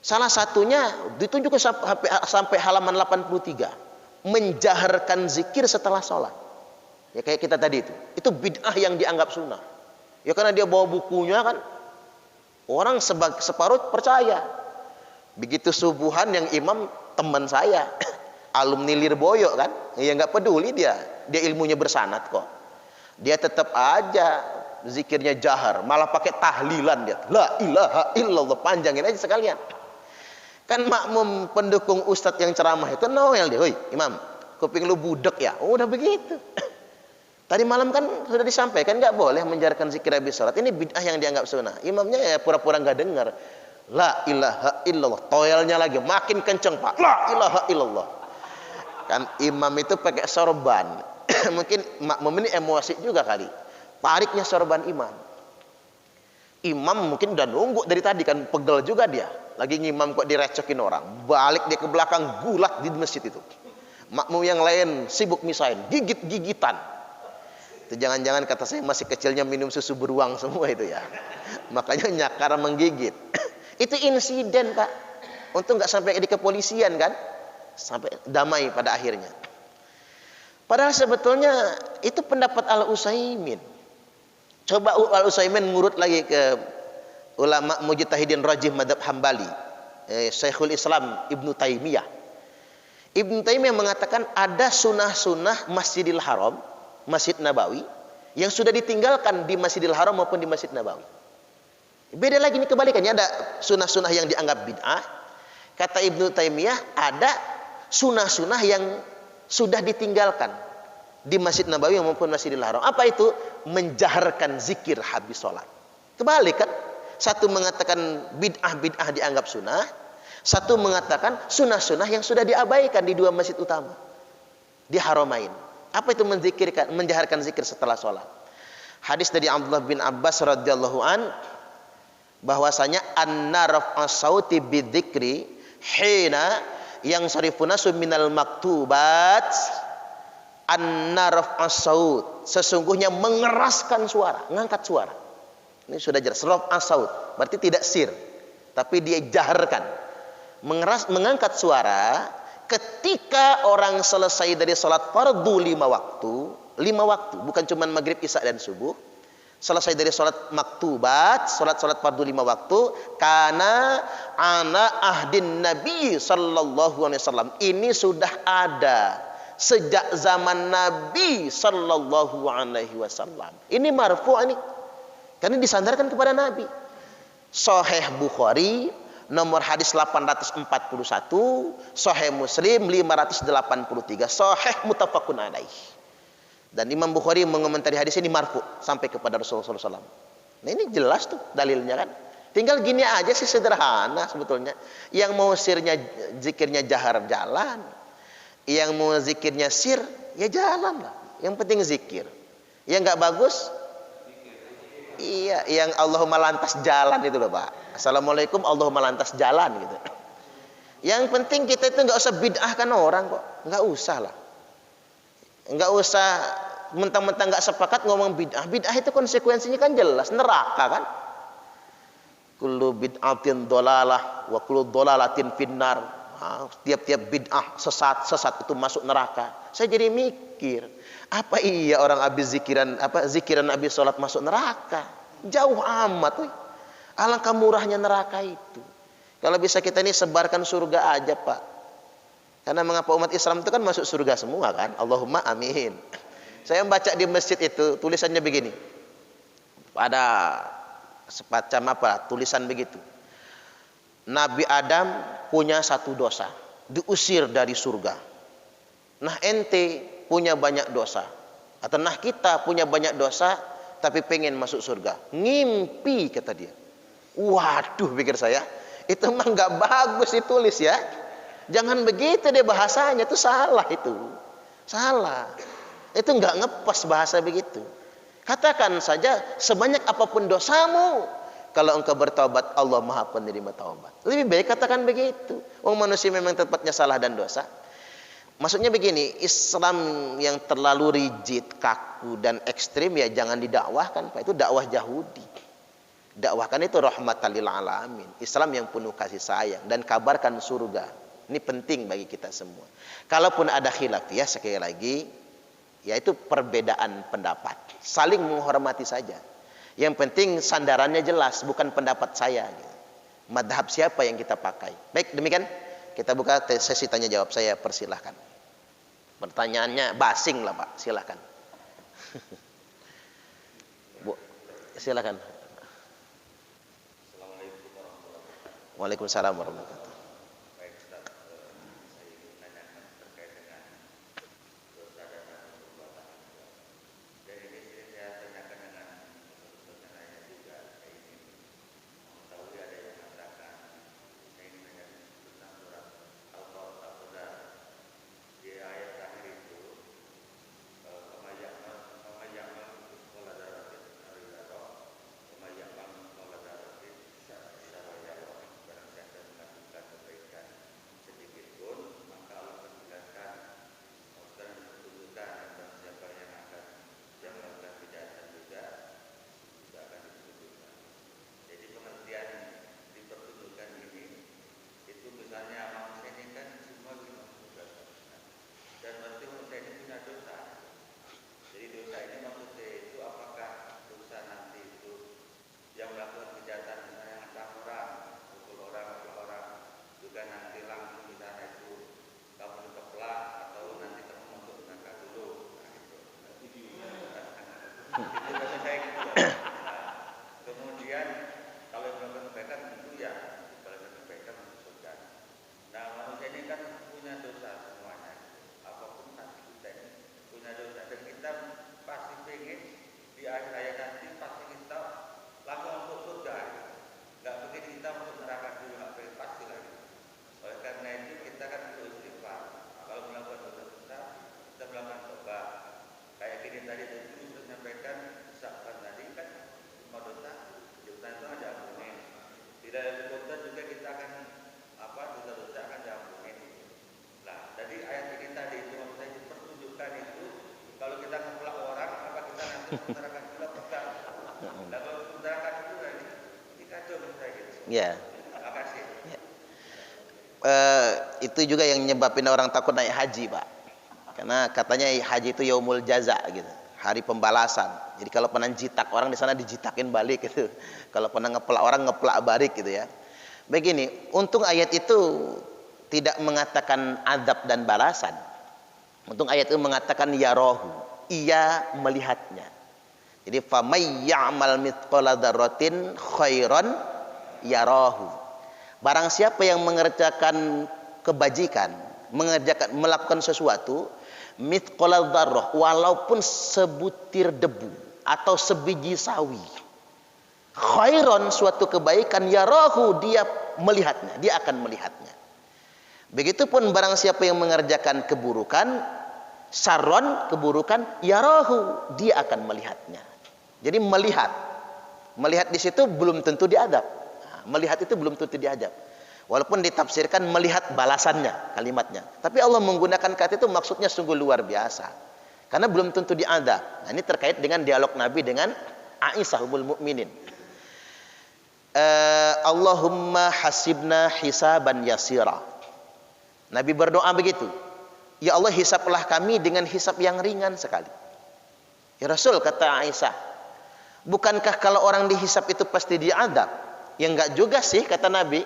salah satunya ditunjukkan sampai halaman 83. Menjaharkan zikir setelah sholat. Ya kayak kita tadi itu. Itu bid'ah yang dianggap sunnah. Ya karena dia bawa bukunya kan. Orang separuh percaya. Begitu subuhan yang imam teman saya. Alumni Lirboyo kan. Ya nggak peduli dia. Dia ilmunya bersanad kok. Dia tetap aja zikirnya jahar. Malah pakai tahlilan dia. La ilaha illallah. Panjangin aja sekalian. Kan makmum pendukung ustadz yang ceramah itu Noel dia, "Hoi imam, kuping lu budek ya?" Oh, udah begitu. Tadi malam kan sudah disampaikan nggak boleh menjaharkan zikir habis sholat. Ini bid'ah yang dianggap sunnah. Imamnya ya pura-pura nggak dengar. La ilaha illallah. Toelnya lagi makin kenceng Pak. La ilaha illallah. Kan imam itu pakai sorban. Mungkin makmum ini emosi juga kali. Tariknya sorban imam. Imam mungkin udah nunggu dari tadi kan, pegel juga dia. Lagi ngimam kok direcokin orang. Balik dia ke belakang, gulat di masjid itu. Makmum yang lain sibuk misain, gigit-gigitan. Itu jangan-jangan kata saya masih kecilnya minum susu beruang semua itu ya. Makanya nyakar menggigit. Itu insiden Pak. Untung nggak sampai di kepolisian kan. Sampai damai pada akhirnya. Padahal sebetulnya itu pendapat Al-Utsaimin. Coba Al-Utsaimin ngurut lagi ke ulama mujtahidin rajih madzhab Hambali, Syekhul Islam Ibnu Taimiyah. Ibnu Taimiyah mengatakan ada sunnah-sunnah Masjidil Haram, Masjid Nabawi yang sudah ditinggalkan di Masjidil Haram maupun di Masjid Nabawi. Beda lagi nih kebalikannya, ada sunnah-sunnah yang dianggap bid'ah. Kata Ibnu Taimiyah ada sunnah-sunnah yang sudah ditinggalkan di Masjid Nabawi maupun Masjidil Haram. Apa itu? Menjaharkan zikir habis sholat. Kebalik kan? Satu mengatakan bid'ah dianggap sunnah, satu mengatakan sunnah-sunnah yang sudah diabaikan di dua masjid utama, di Haramain. Apa itu menjaharkan zikir setelah sholat? Hadis dari Abdullah bin Abbas radhiyallahu an, bahwasanya anna raf'a sauti bidzikri hina yang sarifunasu minal maktubat, anna raf'a saut, sesungguhnya mengeraskan suara, mengangkat suara. Ini sudah jelas, raf'a saut berarti tidak sir, tapi dia jaharkan. Mengangkat suara ketika orang selesai dari salat fardu 5 waktu, bukan cuma maghrib, isya dan subuh, selesai dari salat maktubat, salat fardu 5 waktu, karena ana ahdin Nabi sallallahu alaihi wasallam, ini sudah ada sejak zaman Nabi sallallahu alaihi wasallam. Ini marfu' ini. Karena disandarkan kepada Nabi. Sahih Bukhari nomor hadis 841, Sahih Muslim 583, Sahih muttafaqun alaih. Dan Imam Bukhari mengomentari hadis ini marfu sampai kepada Rasulullah SAW. Nah, ini jelas tuh dalilnya kan. Tinggal gini aja sih, sederhana sebetulnya. Yang mau zikirnya jahar jalan, yang mau zikirnya sir ya jalan lah. Yang penting zikir. Yang nggak bagus, iya, yang Allahumma lantas jalan itu loh Pak. Assalamualaikum Allahumma lantas jalan gitu. Yang penting kita itu nggak usah bid'ahkan orang kok, nggak usah lah. Nggak usah mentang-mentang nggak sepakat ngomong bid'ah. Bid'ah itu konsekuensinya kan jelas, neraka kan. Kullu bid'atin dolalah wa kullu dolalatin finnar. Tiap-tiap bid'ah sesat itu masuk neraka. Saya jadi mikir, apa iya orang habis zikiran habis sholat masuk neraka? Jauh amat, woy. Alangkah murahnya neraka itu. Kalau bisa kita ini sebarkan surga aja Pak. Karena mengapa umat Islam itu kan masuk surga semua kan? Allahumma amin. Saya membaca di masjid itu tulisannya begini. Ada semacam apa? Tulisan begitu. Nabi Adam punya satu dosa, diusir dari surga. Nah ente punya banyak dosa, atau nah kita punya banyak dosa tapi pengen masuk surga. Ngimpi kata dia. Waduh, pikir saya, itu mah nggak bagus ditulis ya. Jangan begitu deh bahasanya, itu salah itu. Salah. Itu nggak ngepas bahasa begitu. Katakan saja sebanyak apapun dosamu, kalau engkau bertaubat, Allah Maha Penerima taubat. Lebih baik katakan begitu. Manusia memang tempatnya salah dan dosa. Maksudnya begini, Islam yang terlalu rigid, kaku dan ekstrim ya jangan didakwahkan Pak. Itu dakwah Yahudi. Dakwahkan itu rahmatan lil alamin. Islam yang penuh kasih sayang dan kabarkan surga. Ini penting bagi kita semua. Kalaupun ada khilaf ya sekali lagi, yaitu perbedaan pendapat. Saling menghormati saja. Yang penting sandarannya jelas, bukan pendapat saya. Madhab siapa yang kita pakai. Baik, demikian kita buka sesi tanya jawab. Saya persilahkan. Pertanyaannya basing lah Pak, silahkan. Bu, silahkan. Waalaikumsalam warahmatullahi wabarakatuh. Kemudian kalau yang melakukan kebaikan tentu ya kalau melakukan kebaikan masuk surga. Nah manusia ini kan punya dosa semuanya, apapun nanti kita ini punya dosa dan kita pasti pengen di akhir hayat nanti pasti kita langsung masuk surga. Nggak pengen kita masuk neraka dulu, nggak pengen pasti lagi. Oleh karena itu kita kan perlu istighfar. Kalau melakukan dosa besar kita melakukan tobat. Kayak gini tadi itu sudah menyampaikan sahabat tadi kan semua dosa itu ada ampunin. Tidak ada dosa juga kita akan dosa-dosa akan diampunin. Nah dari ayat ini tadi itu maksudnya pertunjukan itu kalau kita ngepelak orang apa kita nanti mengutarakan pula pegang. Dan kalau mengutarakan itu ini kacau menurut saya gitu. Ya. Terima kasih. Ya. Itu juga yang nyebabin orang takut naik haji, Pak. Karena katanya haji itu yaumul jaza gitu, hari pembalasan. Jadi kalau pernah jitak orang di sana dijitakin balik gitu. Kalau pernah ngeplak orang ngeplak balik gitu ya. Begini, untung ayat itu tidak mengatakan azab dan balasan. Untung ayat itu mengatakan yarahu, ia melihatnya. Jadi famay ya'mal mithqala dzarratin khairan yarahu. Barang siapa yang mengerjakan kebajikan, melakukan sesuatu mithqala dzarrah, walaupun sebutir debu atau sebiji sawi, khairan, suatu kebaikan, yarahu, dia melihatnya, dia akan melihatnya. Begitupun barang siapa yang mengerjakan keburukan, syarron, keburukan, yarahu, dia akan melihatnya. Jadi melihat di situ belum tentu diadab. Melihat itu belum tentu diadab. Walaupun ditafsirkan melihat balasannya kalimatnya. Tapi Allah menggunakan kata itu maksudnya sungguh luar biasa. Karena belum tentu diadab. Nah, ini terkait dengan dialog Nabi dengan Aisyah ummul mukminin. Allahumma hasibna hisaban yasira. Nabi berdoa begitu. Ya Allah, hisablah kami dengan hisab yang ringan sekali. Ya Rasul, kata Aisyah, bukankah kalau orang dihisab itu pasti diadab? Ya enggak juga sih, kata Nabi.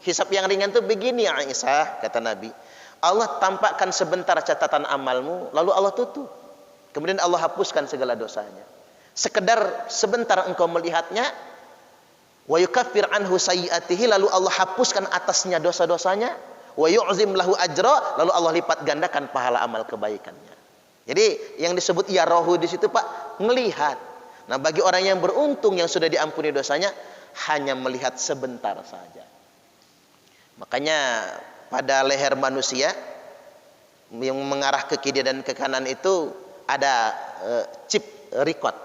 Hisab yang ringan itu begini Aisyah, kata Nabi. Allah tampakkan sebentar catatan amalmu, lalu Allah tutup. Kemudian Allah hapuskan segala dosanya. Sekedar sebentar engkau melihatnya, wa yukaffir anhu sayyi'atihi, lalu Allah hapuskan atasnya dosa-dosanya, wa yu'zim lahu ajra, lalu Allah lipat gandakan pahala amal kebaikannya. Jadi yang disebut ya rohu di situ, Pak, melihat. Nah, bagi orang yang beruntung yang sudah diampuni dosanya, hanya melihat sebentar saja. Makanya pada leher manusia yang mengarah ke kiri dan ke kanan itu ada chip record,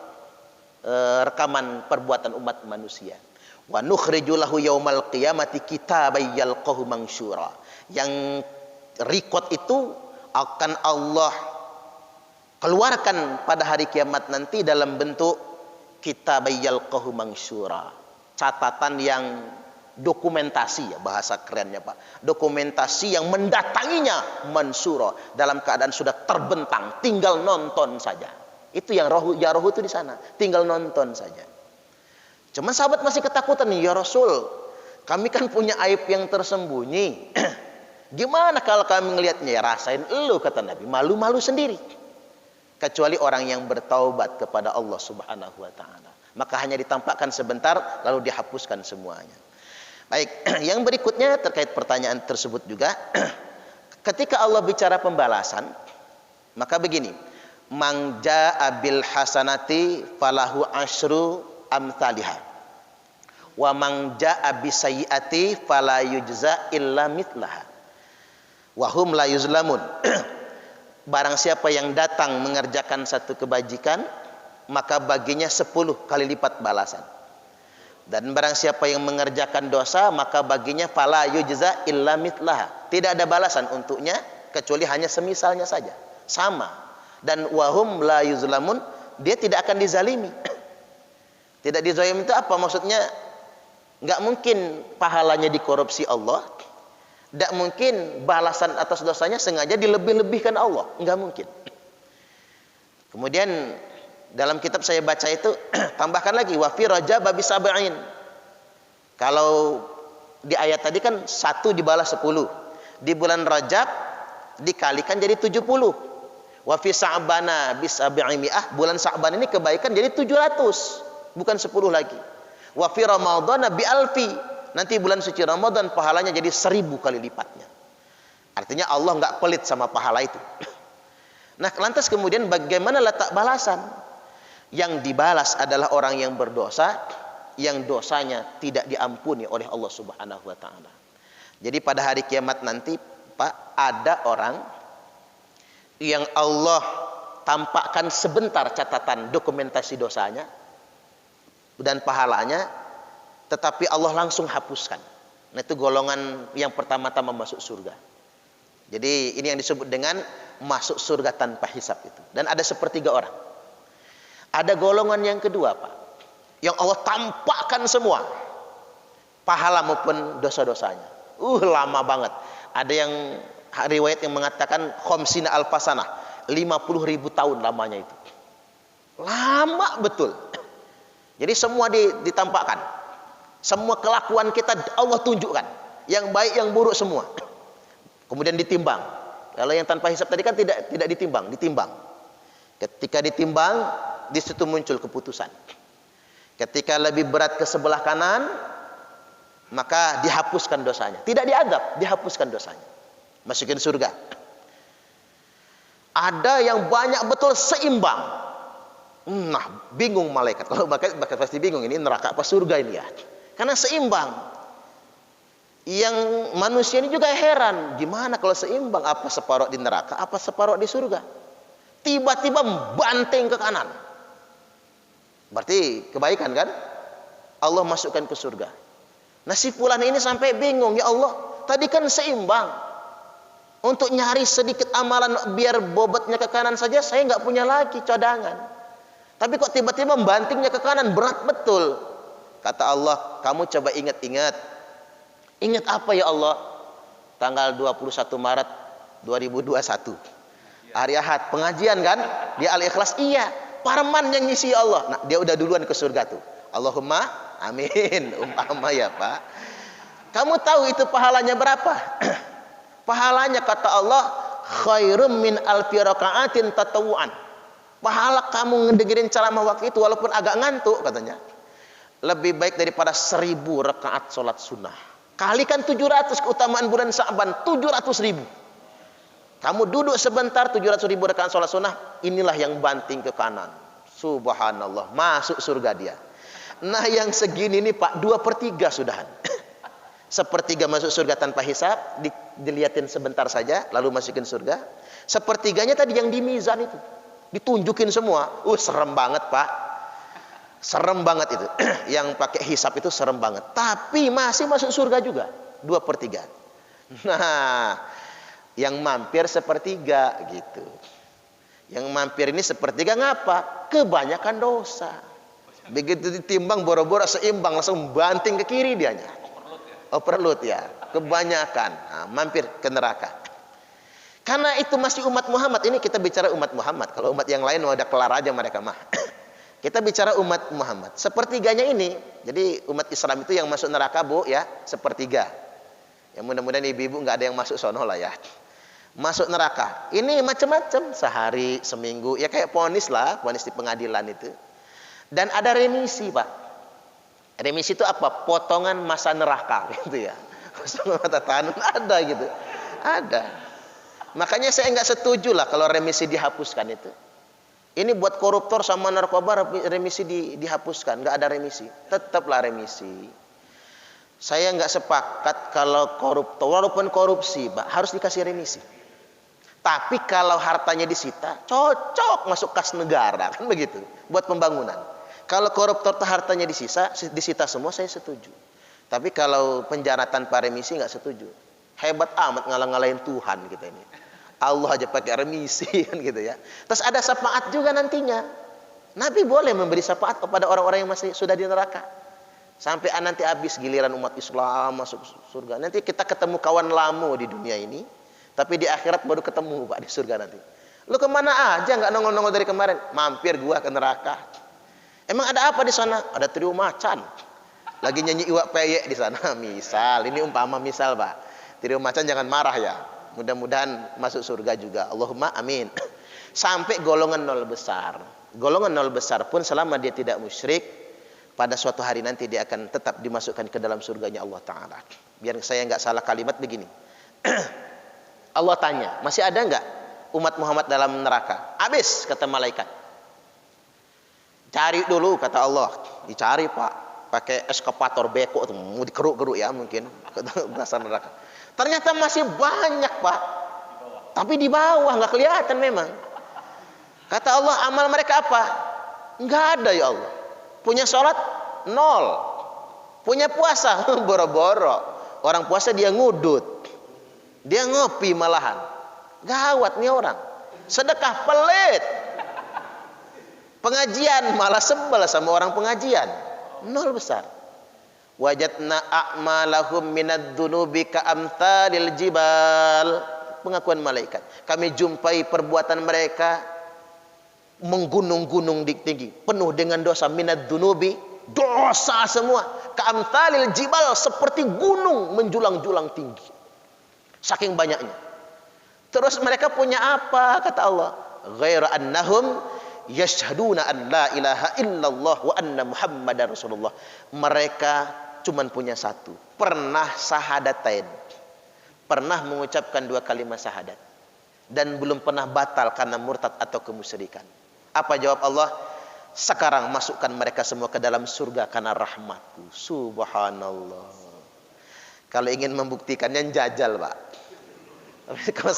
rekaman perbuatan umat manusia. Wa nukhriju lahu yaumal qiyamati kitaban yalqahu mansyura. Yang record itu akan Allah keluarkan pada hari kiamat nanti dalam bentuk kitaban yalqahu mansyura. Catatan yang dokumentasi, ya bahasa kerennya Pak, dokumentasi yang mendatanginya mansura, dalam keadaan sudah terbentang, tinggal nonton saja. Itu yang rohu, ya rohu itu di sana, tinggal nonton saja. Cuman sahabat masih ketakutan nih, ya Rasul, kami kan punya aib yang tersembunyi. Gimana kalau kami melihatnya? Ya rasain elu, kata Nabi, malu-malu sendiri. Kecuali orang yang bertaubat kepada Allah Subhanahu wa taala, maka hanya ditampakkan sebentar lalu dihapuskan semuanya. Baik, yang berikutnya terkait pertanyaan tersebut juga. Ketika Allah bicara pembalasan, maka begini, man jaa bil hasanati falahu asyru amsalihha, wa man jaa bis sayyiati fala yujza illa mithlaha, wa hum la yuzlamun. Barang siapa yang datang mengerjakan satu kebajikan, maka baginya 10 kali lipat balasan. Dan barang siapa yang mengerjakan dosa, maka baginya fala yujza illa mithlaha, tidak ada balasan untuknya kecuali hanya semisalnya saja, sama. Dan wahum la yuzlamun, dia tidak akan dizalimi. Tidak dizalimi itu apa maksudnya? Enggak mungkin pahalanya dikorupsi Allah, tidak mungkin balasan atas dosanya sengaja dilebih-lebihkan Allah, enggak mungkin. Kemudian dalam kitab saya baca itu tambahkan lagi wa fi rajab bi sab'in. Kalau di ayat tadi kan 1 dibalas 10. Di bulan Rajab dikalikan jadi 70. Wa fi sa'bana bi sab'imi'ah, bulan Sa'ban ini kebaikan jadi 700, bukan 10 lagi. Wa fi ramadhana bi alfi, nanti bulan suci Ramadan pahalanya jadi 1000 kali lipatnya. Artinya Allah enggak pelit sama pahala itu. Nah, lantas kemudian bagaimana letak balasan? Yang dibalas adalah orang yang berdosa, yang dosanya tidak diampuni oleh Allah Subhanahu wa taala. Jadi pada hari kiamat nanti, Pak, ada orang yang Allah tampakkan sebentar catatan dokumentasi dosanya dan pahalanya, tetapi Allah langsung hapuskan. Nah, itu golongan yang pertama-tama masuk surga. Jadi ini yang disebut dengan masuk surga tanpa hisab itu. Dan ada sepertiga orang. Ada golongan yang kedua, Pak, yang Allah tampakkan semua pahala maupun dosa-dosanya. Lama banget. Ada yang riwayat yang mengatakan khamsina alfasanah, 50.000 tahun lamanya itu. Lama betul. Jadi semua ditampakkan. Semua kelakuan kita Allah tunjukkan. Yang baik, yang buruk semua. Kemudian ditimbang. Kalau yang tanpa hisab tadi kan tidak ditimbang, ditimbang. Ketika ditimbang, di situ muncul keputusan. Ketika lebih berat ke sebelah kanan, maka dihapuskan dosanya. Tidak diadab, dihapuskan dosanya. Masukin surga. Ada yang banyak betul seimbang. Nah, bingung malaikat. Kalau malaikat pasti bingung, ini neraka apa surga ini ya. Karena seimbang. Yang manusia ini juga heran, gimana kalau seimbang, apa separuh di neraka, apa separuh di surga. Tiba-tiba banting ke kanan. Berarti kebaikan kan? Allah masukkan ke surga. Nah si fulan ini sampai bingung, ya Allah, tadi kan seimbang. Untuk nyari sedikit amalan biar bobotnya ke kanan saja saya nggak punya lagi cadangan. Tapi kok tiba-tiba bantingnya ke kanan, berat betul. Kata Allah, kamu coba ingat-ingat. Ingat apa ya Allah? Tanggal 21 Maret 2021. Hari Ahad, pengajian kan? Di Al-Ikhlas, iya. Parman yang ngisi Allah. Nah, dia udah duluan ke surga tuh. Allahumma amin. Umpama ya Pak. Kamu tahu itu pahalanya berapa? Pahalanya kata Allah, khairum min alfi raka'atin tatawuan. Pahala kamu ngedengerin ceramah waktu itu walaupun agak ngantuk katanya. Lebih baik daripada 1000 rakaat sholat sunnah. Kalikan 700 keutamaan bulan Sa'ban, 700.000. Kamu duduk sebentar, 700.000 rakaat sholat sunnah, inilah yang banting ke kanan. Subhanallah, masuk surga dia. Nah yang segini nih Pak, 2/3 sudahan. 1/3 masuk surga tanpa hisab, dilihatin sebentar saja, lalu masukin surga. 1/3-nya tadi yang di mizan itu, ditunjukin semua. Serem banget Pak. Serem banget itu. Yang pakai hisab itu serem banget. Tapi masih masuk surga juga. 2/3. Nah, yang mampir 1/3 gitu. Yang mampir ini 1/3 ngapa? Kebanyakan dosa. Begitu ditimbang boro-boro seimbang, langsung banting ke kiri dianya. Overload ya. Kebanyakan. Nah, mampir ke neraka. Karena itu masih umat Muhammad. Ini kita bicara umat Muhammad. Kalau umat yang lain udah kelar aja mereka mah. Kita bicara umat Muhammad. 1/3-nya ini, jadi umat Islam itu yang masuk neraka Bu ya, 1/3. Ya mudah-mudahan ibu-ibu nggak ada yang masuk sono lah ya. Masuk neraka. Ini macam-macam, sehari, seminggu, ya kayak vonis lah, vonis di pengadilan itu. Dan ada remisi Pak. Remisi itu apa? Potongan masa neraka gitu ya. Masa tahanan ada gitu. Ada. Makanya saya nggak setuju lah kalau remisi dihapuskan itu. Ini buat koruptor sama narkoba remisi dihapuskan, nggak ada remisi, tetaplah remisi. Saya nggak sepakat kalau koruptor walaupun korupsi, Pak, harus dikasih remisi. Tapi kalau hartanya disita, cocok masuk kas negara kan begitu, buat pembangunan. Kalau koruptor hartanya disita semua, saya setuju. Tapi kalau penjara tanpa remisi nggak setuju. Hebat amat ngalah-ngalahin Tuhan kita ini. Allah aja pakai remisi kan gitu ya. Terus ada syafaat juga nantinya. Nabi boleh memberi syafaat kepada orang-orang yang masih sudah di neraka. Sampai nanti habis giliran umat Islam masuk surga. Nanti kita ketemu kawan lama di dunia ini, tapi di akhirat baru ketemu Pak di surga nanti. Lu kemana aja nggak nongol-nongol dari kemarin? Mampir gua ke neraka. Emang ada apa di sana? Ada trio macan. Lagi nyanyi iwak peyek di sana. Misal, ini umpama misal Pak. Trio macan jangan marah ya. Mudah-mudahan masuk surga juga. Allahumma amin. Sampai golongan 0 besar. Golongan 0 besar pun selama dia tidak musyrik, pada suatu hari nanti dia akan tetap dimasukkan ke dalam surganya Allah Ta'ala. Biar saya nggak salah kalimat begini. Allah tanya, masih ada nggak umat Muhammad dalam neraka? Habis, kata malaikat. Cari dulu, kata Allah. Dicari Pak. Pakai eskavator beko, mau dikeruk-keruk ya mungkin. Dasar neraka. Ternyata masih banyak Pak. Tapi di bawah nggak kelihatan memang. Kata Allah, amal mereka apa? Nggak ada ya Allah. Punya sholat 0. Punya puasa boro-boro. Orang puasa dia ngudut. Dia ngopi malahan. Gawat nih orang. Sedekah pelit. Pengajian malah sebel sama orang pengajian. 0 besar. Wajadna a'malahum minad dunubi ka'amthalil jibal. Pengakuan malaikat. Kami jumpai perbuatan mereka menggunung-gunung tinggi, penuh dengan dosa. Minad dunubi, dosa semua. Ka'amthalil jibal, seperti gunung menjulang-julang tinggi. Saking banyaknya. Terus mereka punya apa? Kata Allah, ghaira annahum yashhaduna an la ilaha illallah wa anna muhammadar rasulullah. Mereka cuman punya satu, pernah syahadatain, pernah mengucapkan 2 kalimat syahadat, dan belum pernah batal karena murtad atau kemusyrikan. Apa jawab Allah? Sekarang masukkan mereka semua ke dalam surga karena rahmatku. Subhanallah. Kalau ingin membuktikannya jajal, Pak. Kalau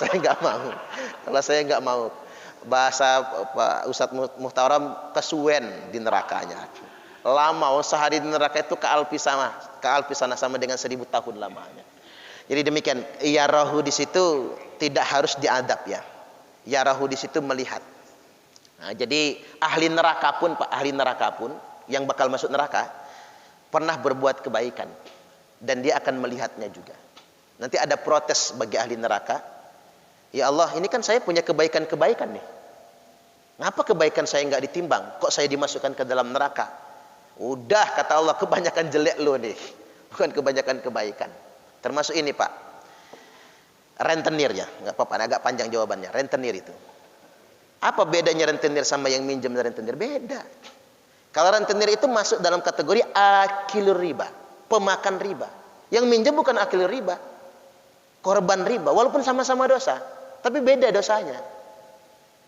saya nggak mau, bahasa Pak Ustadz Muhtaram, kesuwen di nerakanya. Lama, sehari di neraka itu kealpisana sama dengan 1000 tahun lamanya. Jadi demikian. Yarahu di situ tidak harus diadab ya. Yarahu di situ melihat. Nah, jadi ahli neraka pun yang bakal masuk neraka pernah berbuat kebaikan dan dia akan melihatnya juga. Nanti ada protes bagi ahli neraka. Ya Allah, ini kan saya punya kebaikan-kebaikan nih. Ngapa kebaikan saya nggak ditimbang? Kok saya dimasukkan ke dalam neraka? Udah, kata Allah, kebanyakan jelek lo nih. Bukan kebanyakan kebaikan. Termasuk ini, Pak. Rentenir ya. Nggak apa-apa, agak panjang jawabannya. Rentenir itu. Apa bedanya rentenir sama yang minjem dan rentenir? Beda. Kalau rentenir itu masuk dalam kategori akil riba. Pemakan riba. Yang minjem bukan akil riba. Korban riba, walaupun sama-sama dosa, tapi beda dosanya.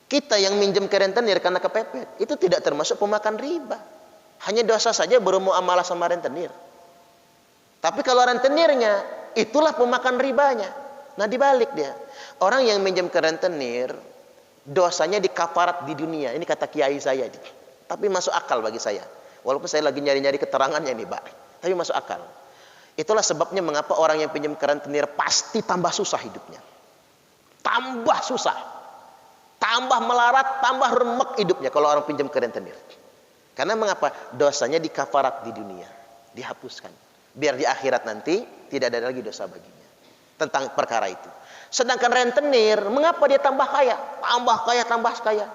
Kita yang minjem ke rentenir karena kepepet, itu tidak termasuk pemakan riba. Hanya dosa saja baru muamalah sama rentenir. Tapi kalau rentenirnya, itulah pemakan ribanya. Nah, dibalik dia. Orang yang minjem ke rentenir, dosanya dikafarat di dunia. Ini kata kiai saya. Tapi masuk akal bagi saya. Walaupun saya lagi nyari-nyari keterangannya nih, Pak. Tapi masuk akal. Itulah sebabnya mengapa orang yang pinjam ke rentenir pasti tambah susah hidupnya. Tambah susah. Tambah melarat, tambah remek hidupnya kalau orang pinjam ke rentenir. Karena mengapa? Dosanya dikafarat di dunia. Dihapuskan. Biar di akhirat nanti tidak ada lagi dosa baginya. Tentang perkara itu. Sedangkan rentenir, mengapa dia tambah kaya? Tambah kaya, tambah kaya.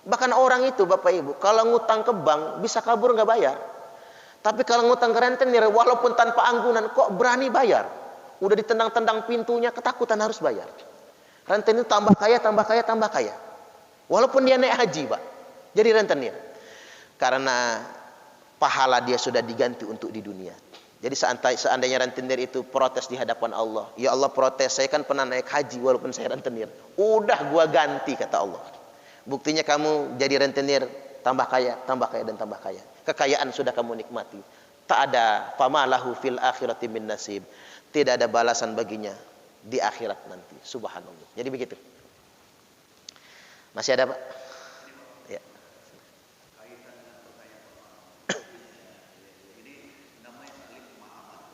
Bahkan orang itu, Bapak Ibu, kalau ngutang ke bank, bisa kabur nggak bayar. Tapi kalau ngutang ke rentenir, walaupun tanpa anggunan, kok berani bayar? Udah ditendang-tendang pintunya, ketakutan harus bayar. Rentenir tambah kaya, tambah kaya, tambah kaya. Walaupun dia naik haji, Pak. Jadi rentenir. Karena pahala dia sudah diganti untuk di dunia. Jadi seandainya rentenir itu protes di hadapan Allah. Ya Allah, protes, saya kan pernah naik haji walaupun saya rentenir. Udah gua ganti, kata Allah. Buktinya kamu jadi rentenir, tambah kaya, dan tambah kaya. Kekayaan sudah kamu nikmati. Tak ada famalahu fil akhirati min nasib. Tidak ada balasan baginya di akhirat nanti. Subhanallah. Jadi begitu. Masih ada, Pak? Ya.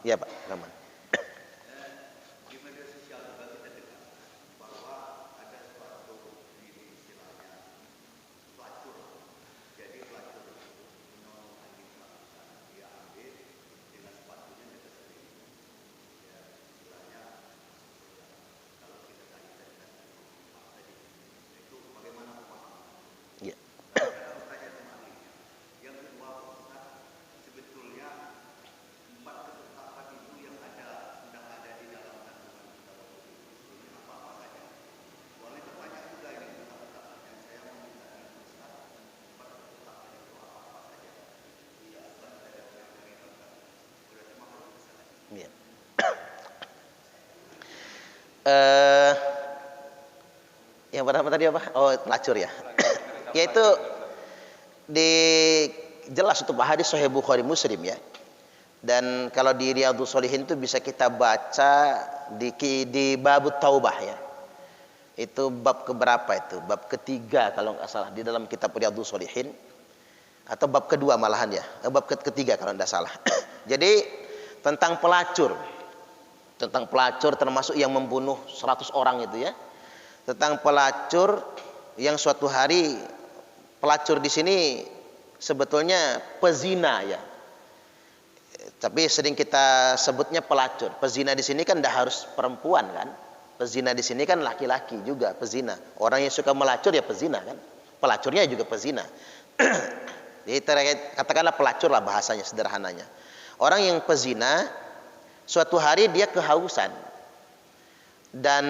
Ya, Pak. Aman. Yang pertama tadi apa? Oh, pelacur ya. Yaitu jelas untuk hadis Sahih Bukhari Muslim ya. Dan kalau di Riyadhus Shalihin itu bisa kita baca di bab taubah ya. Itu bab keberapa itu? Bab ketiga kalau nggak salah di dalam kitab Riyadhus Shalihin, atau bab kedua malahan ya. Bab ketiga kalau nggak salah. Jadi tentang pelacur. Tentang pelacur termasuk yang membunuh 100 orang itu ya. Tentang pelacur yang suatu hari, pelacur di sini sebetulnya pezina ya. Tapi sering kita sebutnya pelacur. Pezina di sini kan tidak harus perempuan kan? Pezina di sini kan laki-laki juga pezina. Orang yang suka melacur ya pezina kan? Pelacurnya juga pezina. Jadi katakanlah pelacur lah bahasanya sederhananya. Orang yang pezina, suatu hari dia kehausan dan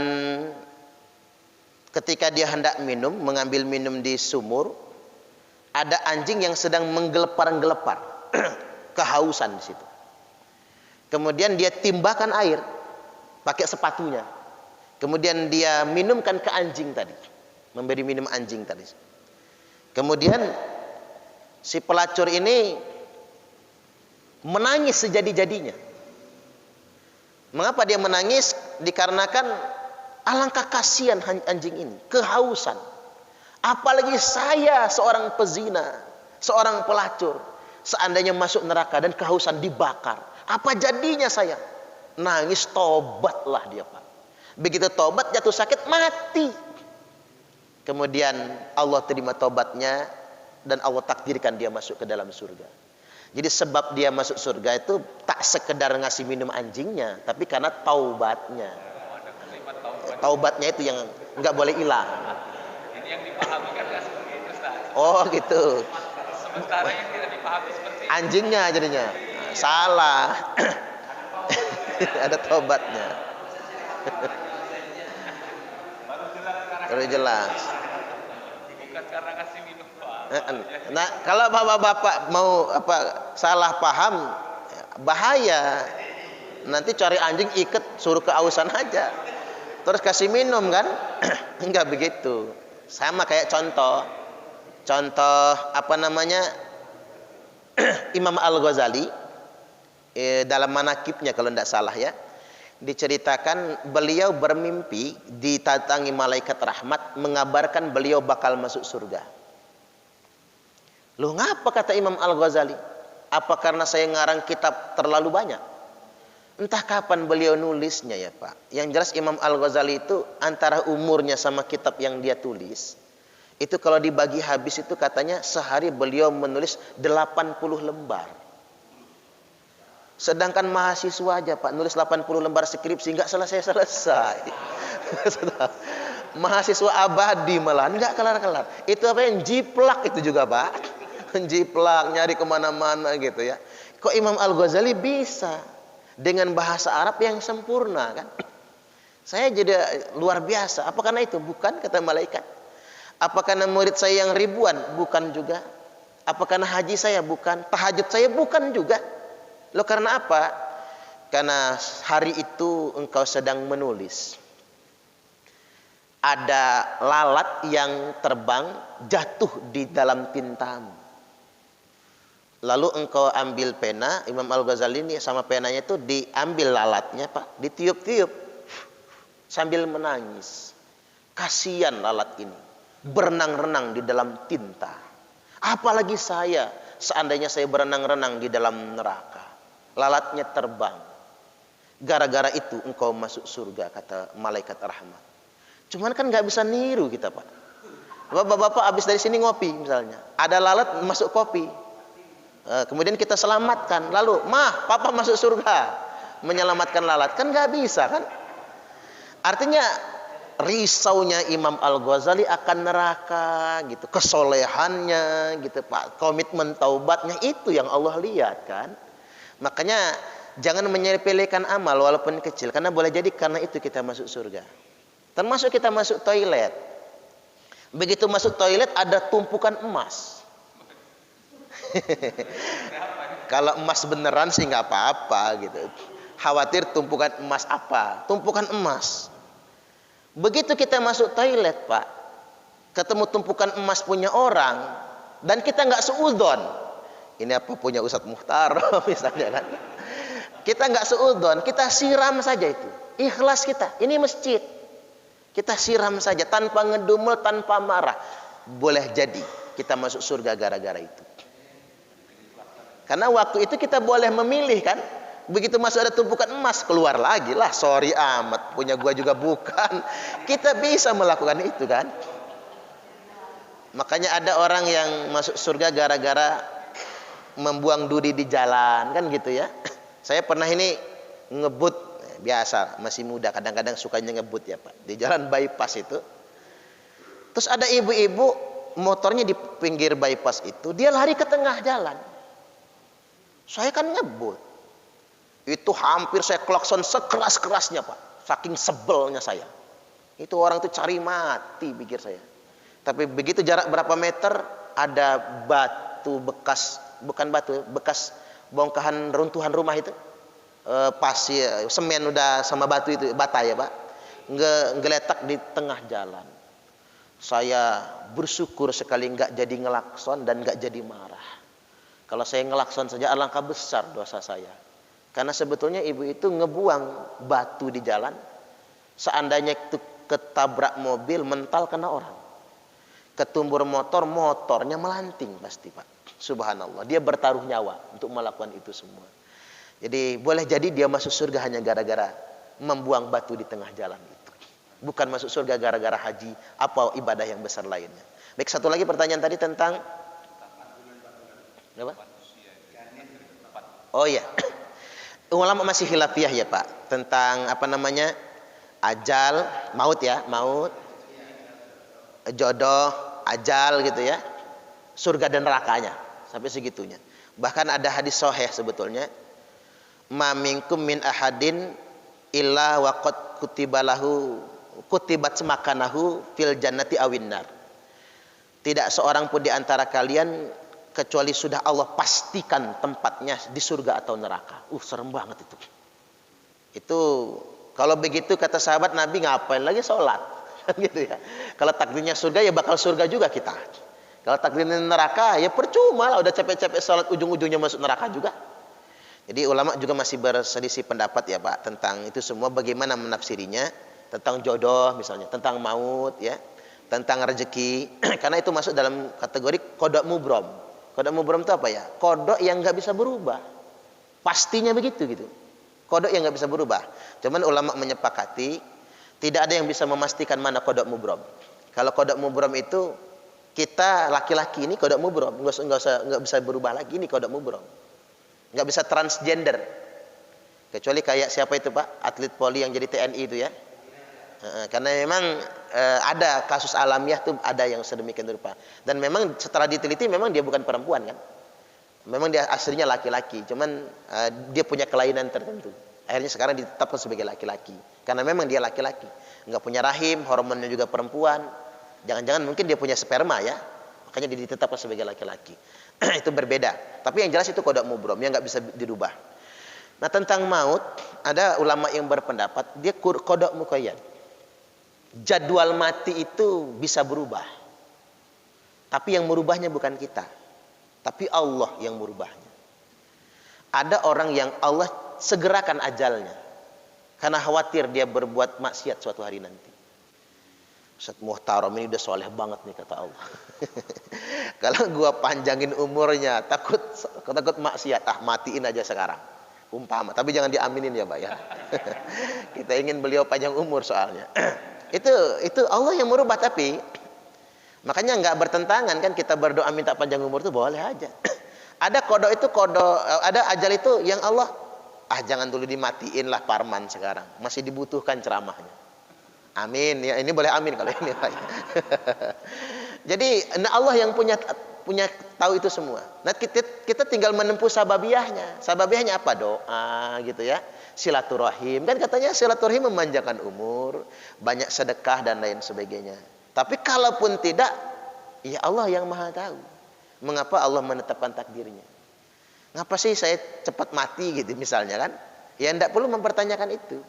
ketika dia hendak minum, mengambil minum di sumur, ada anjing yang sedang menggelepar-gelepar, kehausan di situ. Kemudian dia timbahkan air pakai sepatunya. Kemudian dia minumkan ke anjing tadi, memberi minum anjing tadi. Kemudian si pelacur ini menangis sejadi-jadinya. Mengapa dia menangis? Dikarenakan alangkah kasihan anjing ini, kehausan. Apalagi saya seorang pezina, seorang pelacur, seandainya masuk neraka dan kehausan dibakar, apa jadinya saya? Nangis, tobatlah dia, Pak. Begitu tobat, jatuh sakit, mati. Kemudian Allah terima tobatnya dan Allah takdirkan dia masuk ke dalam surga. Jadi sebab dia masuk surga itu tak sekedar ngasih minum anjingnya, tapi karena taubatnya. Taubatnya itu yang nggak boleh hilang. Ini yang dipahami kan nggak seperti itu, Ustaz. Oh gitu. Sementara yang tidak dipahami seperti itu. Anjingnya jadinya salah. Ada taubatnya. Baru jelas. Bukan karena kasih minum, Pak. Nah, kalau bapak-bapak mau salah paham, bahaya. Nanti cari anjing ikat, suruh keausan aja. Terus kasih minum kan? Enggak begitu. Sama kayak contoh Imam Al-Ghazali dalam manaqibnya kalau tidak salah ya, diceritakan beliau bermimpi didatangi malaikat rahmat mengabarkan beliau bakal masuk surga. Loh, ngapa kata Imam Al-Ghazali? Apa karena saya ngarang kitab terlalu banyak? Entah kapan beliau nulisnya ya Pak. Yang jelas Imam Al-Ghazali itu antara umurnya sama kitab yang dia tulis, itu kalau dibagi habis itu katanya sehari beliau menulis 80 lembar. Sedangkan mahasiswa aja Pak nulis 80 lembar skripsi nggak selesai-selesai. Mahasiswa abadi malah nggak kelar-kelar. Itu apa yang jiplak itu juga Pak. Jiplak nyari kemana-mana gitu ya. Kok Imam Al-Ghazali bisa dengan bahasa Arab yang sempurna kan? Saya jadi luar biasa. Apa karena itu? Bukan, kata malaikat. Apa karena murid saya yang ribuan? Bukan juga. Apa karena haji saya? Bukan. Tahajud saya? Bukan juga. Loh, karena apa? Karena hari itu engkau sedang menulis. Ada lalat yang terbang jatuh di dalam tintamu. Lalu engkau ambil pena, Imam Al-Ghazali ini sama penanya itu diambil lalatnya Pak, ditiup-tiup sambil menangis. Kasihan lalat ini, berenang-renang di dalam tinta. Apalagi saya, seandainya saya berenang-renang di dalam neraka. Lalatnya terbang. Gara-gara itu engkau masuk surga, kata malaikat rahmat. Cuman kan nggak bisa niru kita Pak. Bapak-bapak habis dari sini ngopi misalnya, ada lalat masuk kopi. Kemudian kita selamatkan, lalu papa masuk surga, menyelamatkan lalat, kan nggak bisa kan? Artinya risaunya Imam Al-Ghazali akan neraka gitu, kesolehannya gitu Pak, komitmen taubatnya itu yang Allah lihat kan. Makanya jangan menyepelekan amal walaupun kecil, karena boleh jadi karena itu kita masuk surga. Termasuk kita masuk toilet. Begitu masuk toilet ada tumpukan emas. Kalau emas beneran sih nggak apa-apa gitu. Khawatir tumpukan emas apa? Tumpukan emas. Begitu kita masuk toilet Pak, ketemu tumpukan emas punya orang dan kita nggak seudon. Ini apa punya Ustadz Muhtar misalnya kan? Kita nggak seudon, kita siram saja itu. Ikhlas kita. Ini masjid. Kita siram saja tanpa ngedumel, tanpa marah. Boleh jadi kita masuk surga gara-gara itu. Karena waktu itu kita boleh memilih kan. Begitu masuk ada tumpukan emas, keluar lagi lah. Sorry amat, punya gua juga bukan. Kita bisa melakukan itu kan. Makanya ada orang yang masuk surga gara-gara membuang duri di jalan kan gitu ya. Saya pernah ini ngebut, biasa masih muda kadang-kadang sukanya ngebut ya Pak, di jalan bypass itu. Terus ada ibu-ibu motornya di pinggir bypass itu, dia lari ke tengah jalan. Saya kan ngebut, itu hampir saya klakson sekeras-kerasnya Pak, saking sebelnya saya. Itu orang tuh cari mati pikir saya. Tapi begitu jarak berapa meter, ada batu bekas, bukan batu, bekas bongkahan runtuhan rumah itu, pasir, semen udah sama batu itu, bata ya Pak, ngeletak di tengah jalan. Saya bersyukur sekali nggak jadi ngelakson dan nggak jadi marah. Kalau saya ngelakson saja alangkah besar dosa saya. Karena sebetulnya ibu itu ngebuang batu di jalan, seandainya itu ketabrak mobil mental kena orang, ketumbur motor, motornya melanting pasti Pak. Subhanallah, dia bertaruh nyawa untuk melakukan itu semua. Jadi boleh jadi dia masuk surga hanya gara-gara membuang batu di tengah jalan itu. Bukan masuk surga gara-gara haji apa ibadah yang besar lainnya. Baik, satu lagi pertanyaan tadi tentang apa? Oh iya. Ulama masih khilafiyah ya Pak tentang apa namanya? Ajal, maut ya, maut, jodoh, ajal gitu ya, surga dan nerakanya, sampai segitunya. Bahkan ada hadis sahih sebetulnya, ma minkum min ahadin illa waqad kutibat semakanahu fil jannati awin nar. Tidak seorang pun di antara kalian kecuali sudah Allah pastikan tempatnya di surga atau neraka. Serem banget itu. Itu kalau begitu kata sahabat Nabi, ngapain lagi sholat? Gitu ya. Kalau takdirnya surga ya bakal surga juga kita. Kalau takdirnya neraka ya percuma lah, udah capek-capek sholat ujung-ujungnya masuk neraka juga. Jadi ulama juga masih berselisih pendapat ya Pak tentang itu semua, bagaimana menafsirinya, tentang jodoh misalnya, tentang maut ya, tentang rezeki. Karena itu masuk dalam kategori kodok mubrom. Kodok mubrom itu apa ya? Kodok yang nggak bisa berubah. Pastinya begitu gitu. Kodok yang nggak bisa berubah. Cuman ulama menyepakati tidak ada yang bisa memastikan mana kodok mubrom. Kalau kodok mubrom itu kita laki-laki ini kodok mubrom, nggak bisa berubah lagi, ini kodok mubrom. Nggak bisa transgender. Kecuali kayak siapa itu Pak, atlet poli yang jadi TNI itu ya. Karena memang ada kasus alamiah tuh, ada yang sedemikian rupa. Dan memang setelah diteliti memang dia bukan perempuan kan. Memang dia aslinya laki-laki, cuman dia punya kelainan tertentu. Akhirnya sekarang ditetapkan sebagai laki-laki. Karena memang dia laki-laki, nggak punya rahim, hormonnya juga perempuan. Jangan-jangan mungkin dia punya sperma ya, makanya dia ditetapkan sebagai laki-laki. Itu berbeda. Tapi yang jelas itu kodok mubrom yang nggak bisa dirubah. Nah tentang maut, ada ulama yang berpendapat dia kodok muqayyad. Jadwal mati itu bisa berubah. Tapi yang merubahnya bukan kita, tapi Allah yang merubahnya. Ada orang yang Allah segerakan ajalnya karena khawatir dia berbuat maksiat suatu hari nanti. Ustaz Muhtaram ini udah soleh banget nih kata Allah. Kalau gua panjangin umurnya takut maksiat, matiin aja sekarang. Umpama, tapi jangan diaminin ya Pak ya. Kita ingin beliau panjang umur soalnya. Itu Allah yang merubah, tapi makanya nggak bertentangan kan kita berdoa minta panjang umur itu boleh aja. Ada kodok itu ada ajal itu yang Allah jangan dulu dimatiin lah Parman sekarang, masih dibutuhkan ceramahnya. Amin ya, ini boleh amin kalau ini Pak. Jadi Allah yang punya tahu itu semua. Nah kita tinggal menempuh sababiahnya. Sababiahnya apa? Doa gitu ya, silaturahim. Kan katanya silaturahim memanjangkan umur, banyak sedekah dan lain sebagainya. Tapi kalaupun tidak, ya Allah yang maha tahu. Mengapa Allah menetapkan takdirnya? Ngapa sih saya cepat mati gitu misalnya kan? Ya tidak perlu mempertanyakan itu.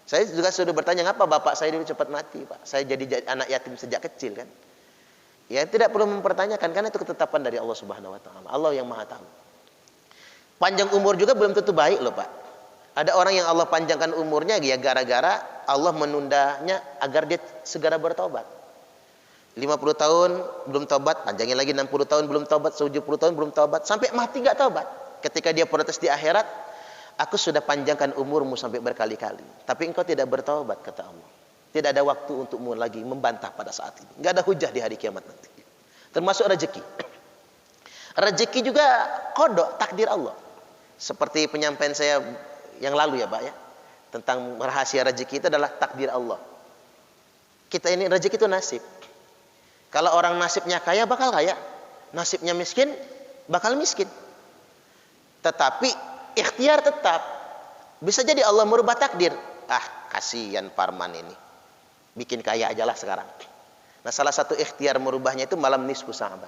Saya juga sudah bertanya, ngapa bapak saya dulu cepat mati Pak? Saya jadi anak yatim sejak kecil kan? Ya tidak perlu mempertanyakan, karena itu ketetapan dari Allah Subhanahu Wa Taala. Allah yang maha tahu. Panjang umur juga belum tentu baik loh Pak. Ada orang yang Allah panjangkan umurnya ya gara-gara Allah menundanya agar dia segera bertobat. 50 tahun belum tobat, panjangin lagi 60 tahun belum tobat, 70 tahun belum tobat, sampai mati nggak tobat. Ketika dia protes di akhirat, aku sudah panjangkan umurmu sampai berkali-kali, tapi engkau tidak bertobat kata Allah. Tidak ada waktu untukmu lagi membantah pada saat ini. Nggak ada hujah di hari kiamat nanti. Termasuk rezeki. Rezeki juga kodok, takdir Allah. Seperti penyampaian saya yang lalu ya Pak ya, tentang rahasia rezeki itu adalah takdir Allah. Kita ini rezeki itu nasib. Kalau orang nasibnya kaya bakal kaya, nasibnya miskin bakal miskin. Tetapi ikhtiar tetap. Bisa jadi Allah merubah takdir. Kasihan Parman ini, bikin kaya aja lah sekarang. Nah, salah satu ikhtiar merubahnya itu malam nisfu Sa'ban.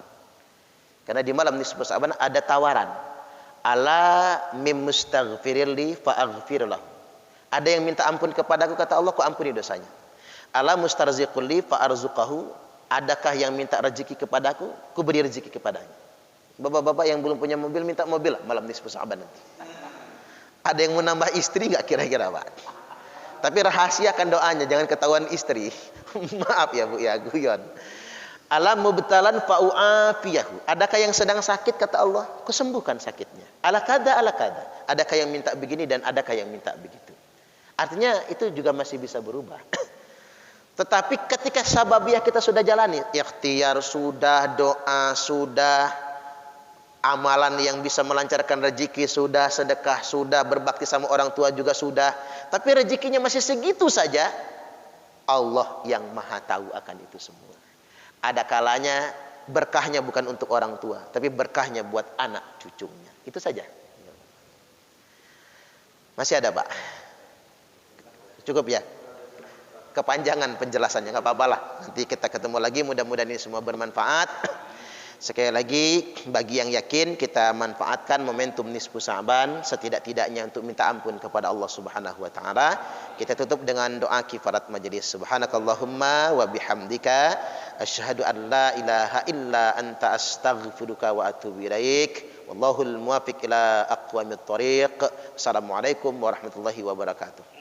Karena di malam nisfu Sa'ban ada tawaran. Ala mim mustaghfirilli fa'aghfir lahu. Ada yang minta ampun kepadaku, kata Allah, ku ampuni dosanya. Ala mustarziqulli fa'arzuqahu. Adakah yang minta rezeki kepadaku, ku beri rezeki kepadanya. Bapak-bapak yang belum punya mobil, minta mobil lah malam nisfu Sa'ban nanti. Ada yang mau nambah istri nggak kira-kira Pak? Tapi rahasiakan doanya, jangan ketahuan istri. Maaf ya Bu ya, guyon. Alam mubtalan fa'u'afiyahu. Adakah yang sedang sakit, kata Allah, kusembuhkan sakitnya. Ala kada. Adakah yang minta begini dan adakah yang minta begitu. Artinya itu juga masih bisa berubah. Tetapi ketika sababiyah kita sudah jalani, ikhtiar sudah, doa sudah, amalan yang bisa melancarkan rezeki sudah, sedekah sudah, berbakti sama orang tua juga sudah, tapi rezekinya masih segitu saja, Allah yang maha tahu akan itu semua. Ada kalanya berkahnya bukan untuk orang tua, tapi berkahnya buat anak cucunya. Itu saja. Masih ada Pak? Cukup ya? Kepanjangan penjelasannya, nggak apa-apa lah. Nanti kita ketemu lagi, mudah-mudahan ini semua bermanfaat. Sekali lagi, bagi yang yakin, kita manfaatkan momentum nisfu Sa'ban setidak-tidaknya untuk minta ampun kepada Allah Subhanahu wa taala. Kita tutup dengan doa kifarat majelis. Subhanakallahumma wa bihamdika asyhadu an la ilaha illa anta astaghfiruka wa atubu ilaik. Wallahul muwaffiq ila aqwamit thoriq. Assalamualaikum warahmatullahi wabarakatuh.